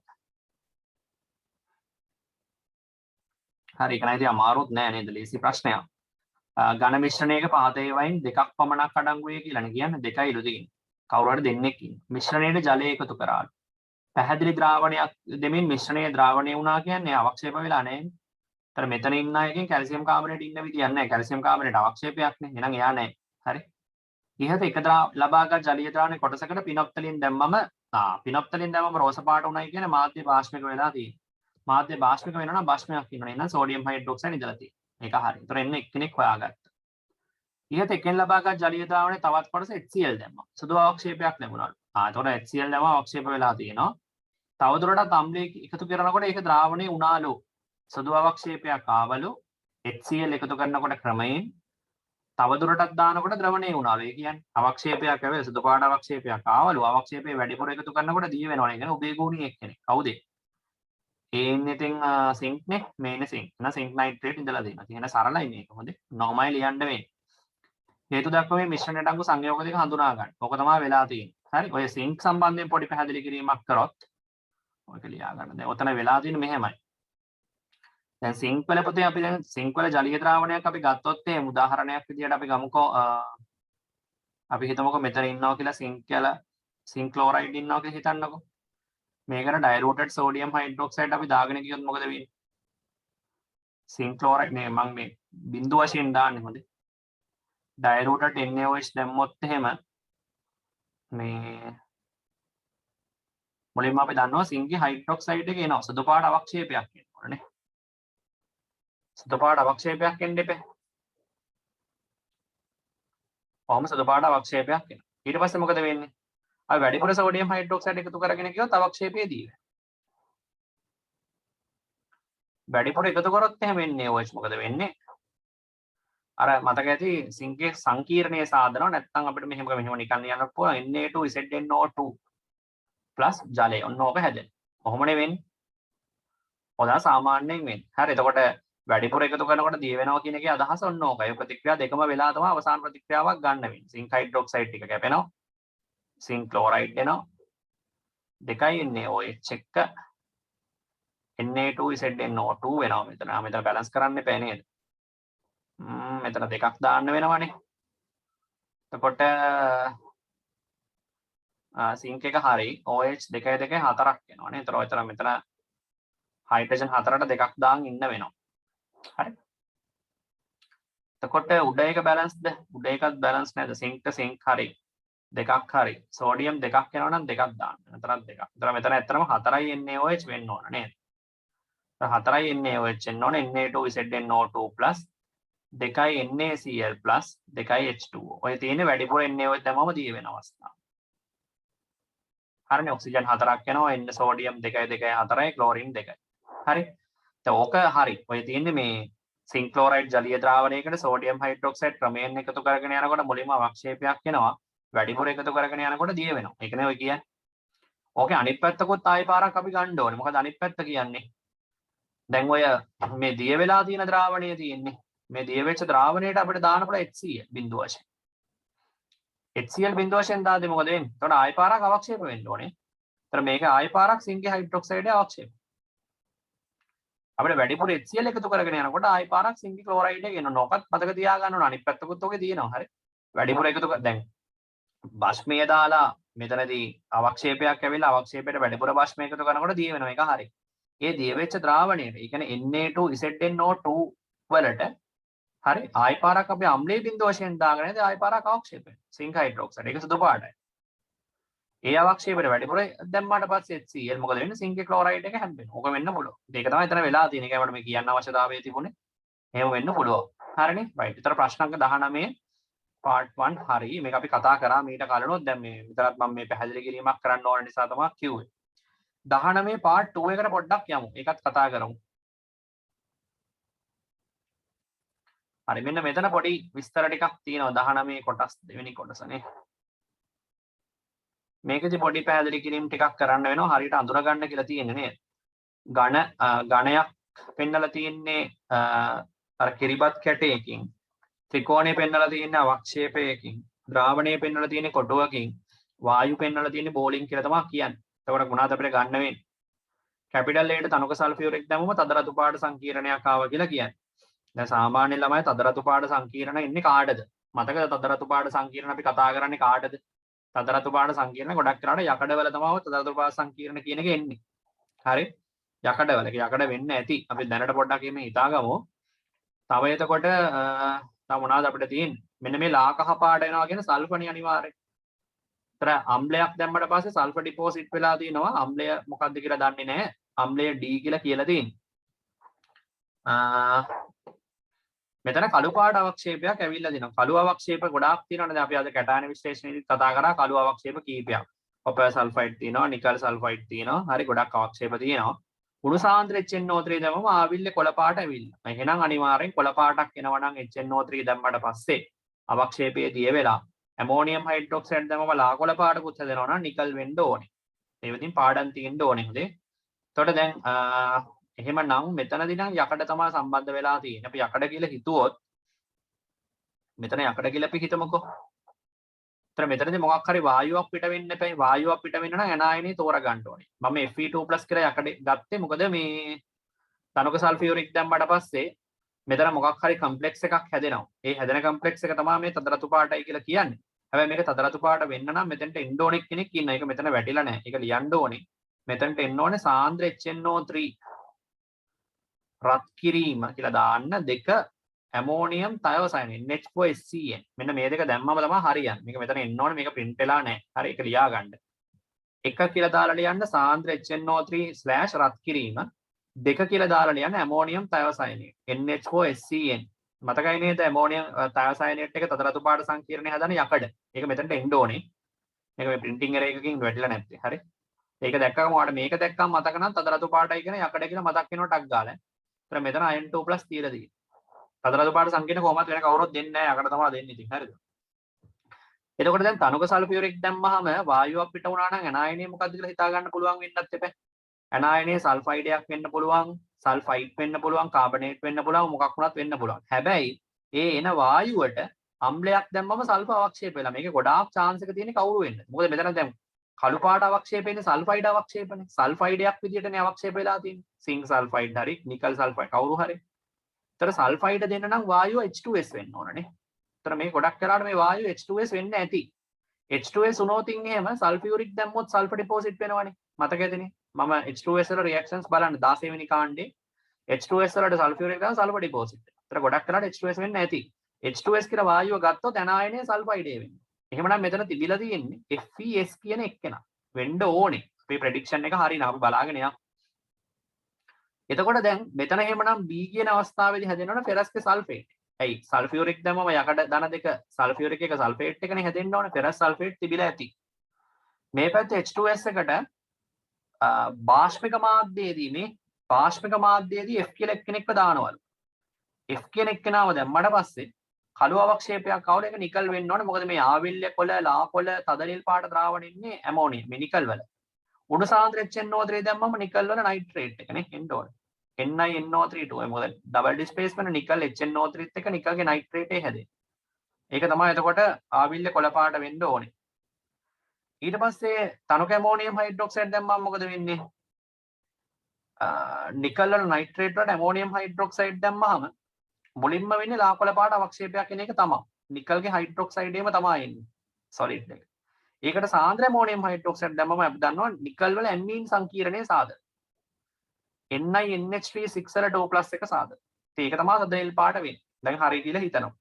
හරි ඒක නේද අමාරුත් නෑ නේද ලේසි ප්‍රශ්නයක්. ඝන මිශ්‍රණයක පහතේ වයින් දෙකක් පමණක් අඩංගු වේ කියලානේ කියන්නේ දෙකයිලු තියෙන්නේ. කවුරු හරි දෙන්නෙක් ඉන්නේ. මිශ්‍රණයට ජලය එකතු කරාලු. පැහැදිලි ද්‍රාවණයක් දෙමින් මිශ්‍රණයේ ද්‍රාවණය වුණා කියන්නේ අවක්ෂේප වෙලා නැහැ. තර මෙතන ඉන්න අයගෙන් කැල්සියම් කාබනේට් ඉන්න විදියක් නැහැ. කැල්සියම් කාබනේට් අවක්ෂේපයක් නේ. එහෙනම් එයා නැහැ. හරි. ඉහත එක ලබාගත් ජලීය ද්‍රාවණයේ කොටසකට පිනොප්තලින් දැම්මම පිනොප්තලින් දැම්මම රෝස පාට උණයි කියන්නේ මාධ්‍ය භාෂ්මික වෙලා තියෙන්නේ. මාධ්‍ය භාෂ්මික වෙනවා නම් භාෂ්මයක් ඉන්නවනේ. එහෙනම් සෝඩියම් හයිඩ්‍රොක්සයිඩ් ඉඳලා තියෙන්නේ. ඒක හරි. ඒතර එන්න එක්කෙනෙක් හොයාගත්තා. ඉහත එකෙන් ලබාගත් ජලීය ද්‍රාවණයේ තවත් කොටස HCl දැම්මා. සුදු අවක්ෂේපයක් ලැබුණාලු. එතකොට HCl දැම්මම අවක්ෂේප වෙලා තියෙනවා. තවදුරටත් අම්ලයේ එකතු කරනකොට ඒක ද්‍රාවණය වුණාලු. සුදු අවක්ෂේපයක් ආවලු. HCl එකතු කරනකොට ක්‍රමයෙන් තවදුරටත් දානකොට ද්‍රවණය වුණාලු. ඒ කියන්නේ අවක්ෂේපයක් ඇවිල්ලා සුදු පාට අවක්ෂේපයක් ආවලු. අවක්ෂේපේ වැඩිපුර එකතු කරනකොට දිය වෙනවනේ. ඒ කියන්නේ උභය ගුණී එක්කෙනෙක්. කවුද? ඒන්නේ ඉතින් සින්ක් නේ. මේනේ සින්ක්. එහෙනම් සින්ක් නයිට්‍රේට් ඉඳලා දෙනවා. එහෙනම් සරලයි මේක. හොඳේ. නොමයි ලියන්න වෙන්නේ. හේතු දක්වීමේ මිශ්‍රණයට අංගු සංයෝග දෙක හඳුනා ගන්න. ඕක තමයි වෙලා තියෙන්නේ. හරි. ඔය සින්ක් සම්බන්ධයෙන් පොඩි පැහැදිලි කිරීමක් කරොත් ඔයක ලියා ගන්න. දැන් ඔතන වෙලා තියෙන්නේ මෙහෙමයි. දැන් සින්ක් වල පොතේ අපි දැන් සින්ක් වල ජලීය ද්‍රාවණයක් අපි ගත්තොත් එහෙම උදාහරණයක් විදියට අපි ගමුකෝ අපි හිතමුකෝ මෙතන ඉන්නවා කියලා සින්ක් ක්ලෝරයිඩ් ඉන්නවා කියලා හිතන්නකෝ. මේකට ඩයලූටඩ් සෝඩියම් හයිඩ්‍රොක්සයිඩ් අපි දාගෙන ගියොත් මොකද වෙන්නේ? සින්ක් ක්ලෝරයිඩ් නේ මම මේ බිඳු වශයෙන් දාන්නේ හොඳේ. ඩයලූටඩ් NaOH දැම්මොත් එහෙම මේ මුලින්ම අපි දන්නවා සින්ක්ගේ හයිඩ්‍රොක්සයිඩ් එක එනවා. සුදු පාට අවක්ෂේපයක් එනවනේ. සුදු පාට අවක්ෂේපයක් එන්න එපේ. කොහොම සුදු පාට අවක්ෂේපයක් එනවා. ඊට පස්සේ මොකද වෙන්නේ? අපි වැඩිපුර සෝඩියම් හයිඩ්‍රොක්සයිඩ් එකතු කරගෙන ගියොත් අවක්ෂේපය දී වෙනවා. වැඩිපුර එකතු කරොත් එහෙම වෙන්නේ OH මොකද වෙන්නේ? අර මතක ඇති සින්ක්ගේ සංකීර්ණයේ සාධනව නැත්නම් අපිට මෙහෙම නිකන් යන්න පුළුවන් Na2ZNO2 ප්ලස් ජලය. ඔන්න ඕක හැදෙනවා. කොහොමනේ වෙන්නේ? ඔදා සාමාන්‍යයෙන් වෙන්නේ. හරි. එතකොට වැඩිපුර එකතු කරනකොට දිය වෙනවා කියන එකේ අදහස ඔන්න ඕකයි. ප්‍රතික්‍රියා දෙකම වෙලා තමයි අවසාන ප්‍රතික්‍රියාවක් ගන්න වෙන්නේ. සින්ක් හයිඩ්‍රොක්සයිඩ් ටික කැපෙනවා. සින්ක් ක්ලෝරයිඩ් එනවා. දෙකයි NaOH එක Na2ZNO2 වෙනවා මෙතන. මෙතන බැලන්ස් කරන්න එපා නේද? මෙතන දෙකක් දාන්න වෙනවනේ. එතකොට සින්ක් එක හරි OH 2 2 4ක් එනවනේ. ඒතර මෙතන හයිඩ්‍රජන් 4ට දෙකක් දාන් ඉන්න වෙනවා. හරි. එතකොට උඩ එක බැලන්ස්ද? උඩ එකත් බැලන්ස් නැද්ද? සින්ක් හරි. දෙකක් හරි. සෝඩියම් දෙකක් එනවා නම් දෙකක් දාන්න. මෙතනත් දෙකක්. ඒතර මෙතන ඇත්තටම 4යි NaOH වෙන්න ඕන නේද? 4යි NaOH එන්න ඕන Na2ZNO2 2යි NaCl 2යි H2O. ඔය තියෙන්නේ වැඩිපුර NaOH දැම්මම දිය වෙන අවස්ථාව. හරිනේ ඔක්සිජන් 4ක් එනවා N සෝඩියම් 2යි 2යි 4යි ක්ලෝරින් 2යි. හරි. දැන් ඕක හරි. ඔය තියෙන්නේ මේ සින්ක් ක්ලෝරයිඩ් ජලීය ද්‍රාවණයකට සෝඩියම් හයිඩ්‍රොක්සයිඩ් ක්‍රමයෙන් එකතු කරගෙන යනකොට මුලින්ම අවක්ෂේපයක් එනවා. වැඩිපුර එකතු කරගෙන යනකොට දිය වෙනවා. ඒකනේ ඔය කියන්නේ. ඕකේ අනිත් පැත්තකොත් ආයෙ පාරක් අපි ගන්න ඕනේ. මොකද අනිත් පැත්ත කියන්නේ දැන් ඔය මේ දිය වෙලා තියෙන ද්‍රාවණය තියෙන්නේ. මේ දිය වෙච්ච ද්‍රාවණයට අපිට දාන්න පුළුවන් HCl බිඳු වශයෙන්. HCl බිඳු වශයෙන් දාද්දි මොකද වෙන්නේ? එතකොට ආයෙ පාරක් අවක්ෂේප වෙන්න ඕනේ. එතකොට මේක ආයෙ පාරක් සින්ක් හයිඩ්‍රොක්සයිඩ් අවක්ෂේප. අපිට වැඩිපුර HCl එකතු කරගෙන යනකොට ආයි පාරක් සිංක් ක්ලෝරයිඩ් එක එනවා. නොකත් මතක තියා ගන්න ඕන අනිත් පැත්තකුත් ඔගේ තියෙනවා. හරි. වැඩිපුර එකතු දැන් බස්මය දාලා මෙතනදී අවක්ෂේපයක් ඇවිල්ලා අවක්ෂේපයට වැඩිපුර බස්ම එකතු කරනකොට දිය වෙනවා. ඒක හරි. ඒ දිය වෙච්ච ද්‍රාවණයට, ඒ කියන්නේ Na2ZNO2 වලට හරි ආයි පාරක් අපි අම්ලයේ බිඳුව වශයෙන් දාගෙන ඉතින් ආයි පාරක් අවක්ෂේපය. Sync hydroxide. ඒක සුදු පාටයි. ඒ අවක්ෂේපයට වැඩිපුර දැම්මාට පස්සේ HCl මොකද වෙන්නේ? සිංක් ක්ලෝරයිඩ් එක හැම්බෙනවා. ඕක වෙන්න පුළුවන්. ඒක තමයි එතන වෙලා තියෙන්නේ. ඒකයි මට මේ කියන්න අවශ්‍යතාවය තිබුණේ. එහෙම වෙන්න පුළුවන්. හරිනේ? right. විතර ප්‍රශ්න අංක 19 part 1 හරි. මේක අපි කතා කරා මීට කලිනුත්. දැන් මේ විතරක් මම මේ පැහැදිලි කිරීමක් කරන්න ඕන නිසා තමයි කිව්වේ. 19 part 2 එකට පොඩ්ඩක් යමු. ඒකත් කතා කරමු. හරි මෙන්න මෙතන පොඩි විස්තර ටිකක් තියෙනවා 19 කොටස් දෙවෙනි කොටසනේ. මේකෙදි පොඩි පැහැදිලි කිරීම ටිකක් කරන්න වෙනවා. හරියට අඳුර ගන්න කියලා තියෙන්නේ නේද? ඝණයක් පෙන්නලා තියෙන්නේ අර කිරිබත් කැටයකින්. ත්‍රිකෝණය පෙන්නලා තියෙන්නේ අවක්ෂේපයකින්. ද්‍රාවණය පෙන්නලා තියෙන්නේ කොටුවකින්. වායු පෙන්නලා තියෙන්නේ බෝලින් කියලා තමයි කියන්නේ. එතකොට මොනවාද අපිට ගන්න වෙන්නේ? කැපිටල් A ට තනක සල්ෆියුරික් දැම්මම තද රතු පාට සංකීර්ණයක් ආවා කියලා කියන්නේ. දැන් සාමාන්‍ය ළමයි තද රතු පාට සංකීර්ණ ඉන්නේ කාටද? මතකද තද රතු පාට සංකීර්ණ අපි කතා කරන්නේ කාටද? තද රතු පාට සංකීර්ණ ගොඩක් කරාට යකඩවල තමයි තද රතු පාට සංකීර්ණ කියන එක එන්නේ. හරි? යකඩවල. ඒක යකඩ වෙන්න ඇති. අපි දැනට පොඩ්ඩක් මේ හිතාගමු. තව එතකොට තව මොනවද අපිට තියෙන්නේ? මෙන්න මේ ලා කහ පාට එනවා කියන සල්ෆර් අනිවාර්යයෙන්. ඒතර අම්ලයක් දැම්මට පස්සේ සල්ෆර් ඩිපොසිට් වෙලා තියෙනවා. අම්ලය මොකක්ද කියලා දන්නේ නැහැ. අම්ලය D කියලා කියලා තියෙනවා. මෙතන කළු පාට අවක්ෂේපයක් ඇවිල්ලා දිනවා. කළු අවක්ෂේප ගොඩාක් තියෙනවානේ. දැන් අපි අද කැටායන විශ්ලේෂණයේදී කතා කරා කළු අවක්ෂේප කීපයක්. කොපර් සල්ෆයිඩ් තියෙනවා, නිකල් සල්ෆයිඩ් තියෙනවා. හරි ගොඩක් අවක්ෂේප තියෙනවා. කුණු සාන්ද්‍ර HNO3 දැම්මම ආවිල්ලේ කොළ පාට ඇවිල්ලා. එහෙනම් අනිවාර්යෙන් කොළ පාටක් එනවා නම් HNO3 දැම්මට පස්සේ අවක්ෂේපයේ දිය වෙලා ඇමෝනියම් හයිඩ්‍රොක්සයිඩ් දැම්මම ලා කොළ පාටකුත් හැදෙනවා නම් නිකල් වෙන්න ඕනේ. ඒ විදිහින් පාඩම් තියෙන්න ඕනේ හොදේ. එතකොට දැන් එහෙමනම් මෙතනදී නම් යකඩ තමයි සම්බන්ධ වෙලා තියෙන්නේ. අපි යකඩ කියලා හිතුවොත් මෙතන යකඩ කියලා අපි හිතමුකෝ. ඒතර මෙතනදී මොකක් හරි වායුවක් පිට වෙන්න එපයි. වායුවක් පිට වෙන්න නම් ඇනායනේ තෝරගන්න ඕනේ. මම Fe2+ කියලා යකඩ ගත්තේ මොකද මේ තනක සල්ෆියුරික් දැම්මට පස්සේ මෙතන මොකක් හරි කම්ප්ලෙක්ස් එකක් හැදෙනවා. ඒ හැදෙන කම්ප්ලෙක්ස් එක තමයි මේ තද රතු පාටයි කියලා කියන්නේ. හැබැයි මේක තද රතු පාට වෙන්න නම් මෙතනට එන්න ඕනෙක් කෙනෙක් ඉන්නවා. ඒක මෙතන වැටිලා නැහැ. ඒක ලියන්න ඕනේ. මෙතනට එන්න ඕනේ සාන්ද්‍ර HNO3 රත් කිරීම කියලා දාන්න 2 ඇමෝනියම් තයෝසයින් NH4SCN. මෙන්න මේ දෙක දැම්මම තමයි හරියන්නේ. මේක මෙතන එන්න ඕනේ. මේක print වෙලා නැහැ. හරි ඒක ලියා ගන්න. 1 කියලා දාලා ලියන්න සාන්ද්‍ර HNO3/ රත් කිරීම. 2 කියලා දාලා ලියන්න ඇමෝනියම් තයෝසයිනේට් NH4SCN. මතකයි නේද ඇමෝනියම් තයෝසයිනේට් එක තද රතු පාට සංකීර්ණය හදන යකඩ. ඒක මෙතනට එන්න ඕනේ. මේක මේ printing error එකකින් වැටිලා නැත්තේ. හරි. ඒක දැක්කම ඔයාලට මේක දැක්කම මතක නම් තද රතු පාටයි කියන යකඩ කියලා මතක් වෙනවා ටක් ගාලා. ඒතර මෙතන iron 2+ තියලා තියෙනවා. තද රතු පාට සංකීර්ණ කොහොමද වෙන කවුරුත් දෙන්නේ නැහැ. යකඩ තමයි දෙන්නේ ඉතින්. හරිද? එතකොට දැන් තනුක සල්ෆියුරික් දැම්මහම වායුවක් පිට වුණා නම් ඇනායනය මොකද්ද කියලා හිතා ගන්න පුළුවන් වෙන්නත් එපා. ඇනායනය සල්ෆයිඩයක් වෙන්න පුළුවන්, සල්ෆයිඩ් වෙන්න පුළුවන්, කාබනේට් වෙන්න පුළුවන්, මොකක් වුණත් වෙන්න පුළුවන්. හැබැයි ඒ එන වායුවට අම්ලයක් දැම්මම සල්ෆර් අවක්ෂේප වෙලා. මේකේ ගොඩාක් chance එක තියෙන්නේ කවුරු වෙන්නද? මොකද මෙතන දැන් කළු පාට අවක්ෂේප වෙන්නේ සල්ෆයිඩ් අවක්ෂේපනේ. සල්ෆයිඩයක් විදියටනේ අවක්ෂේප වෙලා තියෙන්නේ. සිංක් සල්ෆයිඩ් හරි, නිකල් සල්ෆයිඩ් කවුරු හරි. ඒතර සල්ෆයිඩ දෙන්න නම් වායුව H2S වෙන්න ඕනනේ. ඒතර මේ ගොඩක් කරාට මේ වායුව H2S වෙන්න ඇති. H2S වුණොත් එහෙම සල්ෆියුරික් දැම්මොත් සල්ෆර් ඩිපොසිට් වෙනවනේ. මතක ඇතිනේ. මම H2S වල රියැක්ෂන්ස් බලන්න 16 වෙනි කාණ්ඩේ H2S වලට සල්ෆියුරික් දාලා සල්ෆර් ඩිපොසිට්. ඒතර ගොඩක් කරාට H2S වෙන්න ඇති. H2S කියලා වායුව ගත්තොත් ඇනායනය සල්ෆයිඩේ වෙන්නේ. එහෙමනම් මෙතන තිබිලා තියෙන්නේ FeS කියන එක්කෙනා වෙන්න ඕනේ. අපේ ප්‍රෙඩික්ෂන් එක හරියන අපි බලාගෙන යමු. එතකොට දැන් මෙතන එහෙමනම් B කියන අවස්ථාවේදී හැදෙනවනේ ෆෙරස්ගේ සල්ෆේට්. ඇයි සල්ෆියුරික් දැම්මම යකඩ ධන දෙක සල්ෆියුරික් එක සල්ෆේට් එකනේ හැදෙන්න ඕනේ. ෆෙරස් සල්ෆේට් තිබිලා ඇති. මේ පැත්තේ H2S එකට බාෂ්මික මාධ්‍යයේදී F කියලා එක්කෙනෙක්ව දානවලු. F කියන එක්කෙනාව දැම්මට පස්සේ කළු අවක්ෂේපයක් ආවොත් ඒක නිකල් වෙන්න ඕනේ. මොකද මේ ආවිල්‍ය කොළ, ලා කොළ, තද නිල් පාට ද්‍රාවණය ඉන්නේ ඇමෝනියම් මේ නිකල් වල. උණු සාන්ද්‍ර HNO3 දැම්මම නිකල් වල නයිට්‍රේට් එකනේ එන්න ඕනේ. NiNO3 මොකද ඩබල් ඩිස්ප්ලේස්මන්ට් නිකල් HNO3 එක නිකල්ගේ නයිට්‍රේට් එක හැදෙන්නේ. ඒක තමයි එතකොට ආවිල්‍ය කොළ පාට වෙන්න ඕනේ. ඊට පස්සේ තනක ඇමෝනියම් හයිඩ්‍රොක්සයිඩ් දැම්මම මොකද වෙන්නේ? නිකල් වල නයිට්‍රේට් වලට ඇමෝනියම් හයිඩ්‍රොක්සයිඩ් දැම්මහම මුලින්ම වෙන්නේ ලාකොළ පාට අවක්ෂේපයක් කියන එක තමයි. නිකල්ගේ හයිඩ්‍රොක්සයිඩේම තමයි එන්නේ සොලිඩ් එක. ඒකට සාන්ද්‍ර ඇමෝනියම් හයිඩ්‍රොක්සයිඩ් දැම්මම අපි දන්නවා නිකල් වල ඇමීන් සංකීර්ණයේ සාධක. NiNH3 වල 2+ එක සාධක. ඒක තමයි සදෙල් පාට වෙන්නේ. දැන් හරි කියලා හිතනවා.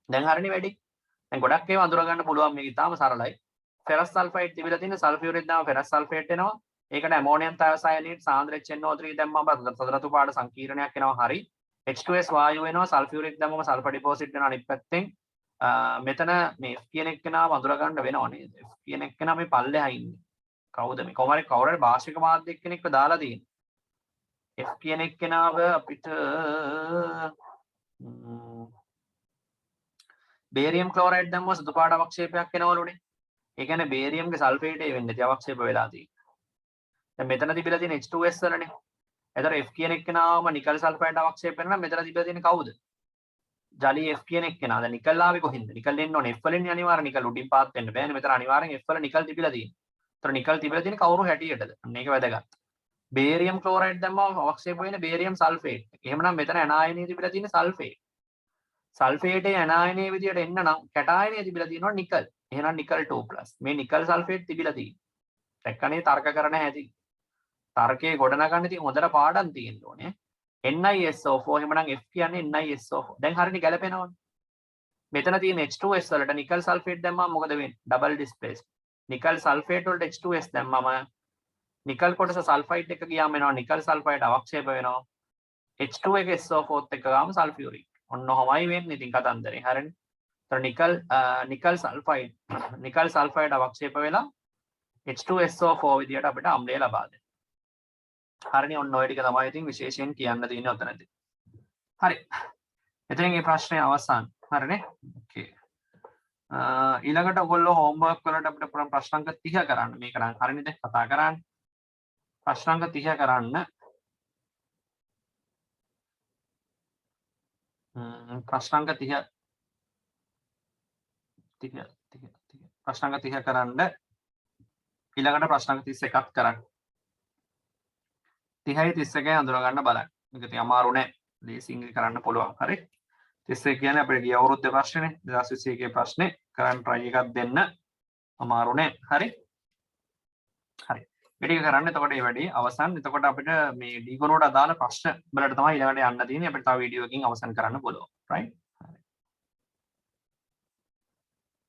දැන් හරිනේ වැඩි. දැන් ගොඩක් ඒවා අඳුර ගන්න පුළුවන් මේක ඉතාලම සරලයි. ෆෙරස් සල්ෆයිඩ් තිබිලා තියෙන සල්ෆියුරික් දාම ෆෙරස් සල්ෆේට් එනවා. ඒකට ඇමෝනියම් තයෝසයනේට් සාන්ද්‍ර HNO3 දැම්මම සදරතු පාට සංකීර්ණයක් එනවා හරි. H2S වායුව වෙනවා සල්ෆියුරික් දැම්මම සල්ෆර් ඩිපොසිට් වෙනවා අනිත් පැත්තෙන්. මෙතන මේ F කියන එක්කෙනාව අඳුර ගන්න වෙනව නේද? F කියන එක්කෙනා මේ පල්ලෙහා ඉන්නේ. කවුද මේ? කොහොම හරි කවුරු හරි භාෂික මාධ්‍ය එක්කෙනෙක්ව දාලා තියෙන්නේ. F කියන එක්කෙනාව අපිට බේරියම් ක්ලෝරයිඩ් දැම්මම සුදු පාට අවක්ෂේපයක් එනවලුනේ. ඒ කියන්නේ බේරියම්ගේ සල්ෆේටේ වෙන්නේ නැති අවක්ෂේප වෙලා තියෙන්නේ. දැන් මෙතන තිබිලා තියෙන H2S වලනේ. එතකොට F කියන එක්කෙනාම නිකල් සල්ෆයිඩ් අවක්ෂේප වෙනවා. මෙතන තිබිලා තියෙන කවුද? ජලී F කියන එක්කෙනා. දැන් නිකල් ආවේ කොහෙන්ද? නිකල් එන්න ඕනේ F වලින් අනිවාර්ය නිකල් උඩින් පාත් වෙන්න බෑනේ. මෙතන අනිවාර්යෙන් F වල නිකල් තිබිලා තියෙනවා. එතකොට නිකල් තිබිලා තියෙන කවුරු හැටියටද? අන්න ඒක වැදගත්. බේරියම් ක්ලෝරයිඩ් දැම්මම අවක්ෂේප වෙන්නේ බේරියම් සල්ෆේට්. එහෙමනම් මෙතන ඇනායනීය තිබිලා තියෙන සල්ෆේට්. සල්ෆේටේ ඇනායනීය විදියට එන්න නම් කැටායනීය තිබිලා තියෙනවා නිකල්. එහෙනම් නිකල් 2+. මේ නිකල් සල්ෆේට් තිබිලා තියෙනවා. දැක්කනේ තර්ක කරන හැටි. තර්කයේ ගොඩනගන්න ඉතින් හොඳට පාඩම් තියෙන්න ඕනේ. NiSO4 එහෙමනම් F කියන්නේ NiSO4. දැන් හරියට ගැලපෙනවනේ. මෙතන තියෙන H2S වලට නිකල් සල්ෆේට් දැම්මම මොකද වෙන්නේ? ඩබල් ඩිස්ප්ලේස්. නිකල් සල්ෆේට් වලට H2S දැම්මම නිකල් කොටස සල්ෆයිඩ් එක ගියාම එනවා නිකල් සල්ෆයිඩ් අවක්ෂේප වෙනවා. H2 එක SO4ත් එක්ක ගාම සල්ෆියුරික්. ඔන්න ඔහමයි වෙන්නේ ඉතින් කතන්දරේ. හරිනේ. ඒතර නිකල් සල්ෆයිඩ් අවක්ෂේප වෙලා H2SO4 විදියට අපිට අම්ලය ලබා දෙනවා. හරිනේ. ඔන්න ඔය ටික තමයි ඉතින් විශේෂයෙන් කියන්න තියෙන්නේ ඔතනදී. හරි. එතනින් මේ ප්‍රශ්නේ අවසන්. හරිනේ. ඕකේ. ඊළඟට ඔයගොල්ලෝ හෝම්වර්ක් වලට අපිට ප්‍රශ්නාංක 30 කරන්න. මේක නම් හරිනේද? කතා කරන්නේ. ප්‍රශ්නාංක 30 කරන්න. ප්‍රශ්නාංක 30 ප්‍රශ්නාංක 30 කරන්න. ඊළඟට ප්‍රශ්නාංක 31ක් කරන්න. 30යි 31යි අඳුර ගන්න බලන්න. මේක ඉතින් අමාරු නෑ. ලේසියෙන් කරන්න පුළුවන්. හරි. 31 කියන්නේ අපේ ගිය අවුරුද්දේ ප්‍රශ්නේ. 2021 ප්‍රශ්නේ කරන්න try එකක් දෙන්න. අමාරු නෑ. හරි. හරි. මේ ටික කරන්න. එතකොට මේ වැඩේ අවසන්. එතකොට අපිට මේ ඩීගොනුවට අදාළ ප්‍රශ්න වලට තමයි ඊළඟට යන්න තියෙන්නේ. අපිට තව වීඩියෝ එකකින් අවසන් කරන්න පුළුවන්. right?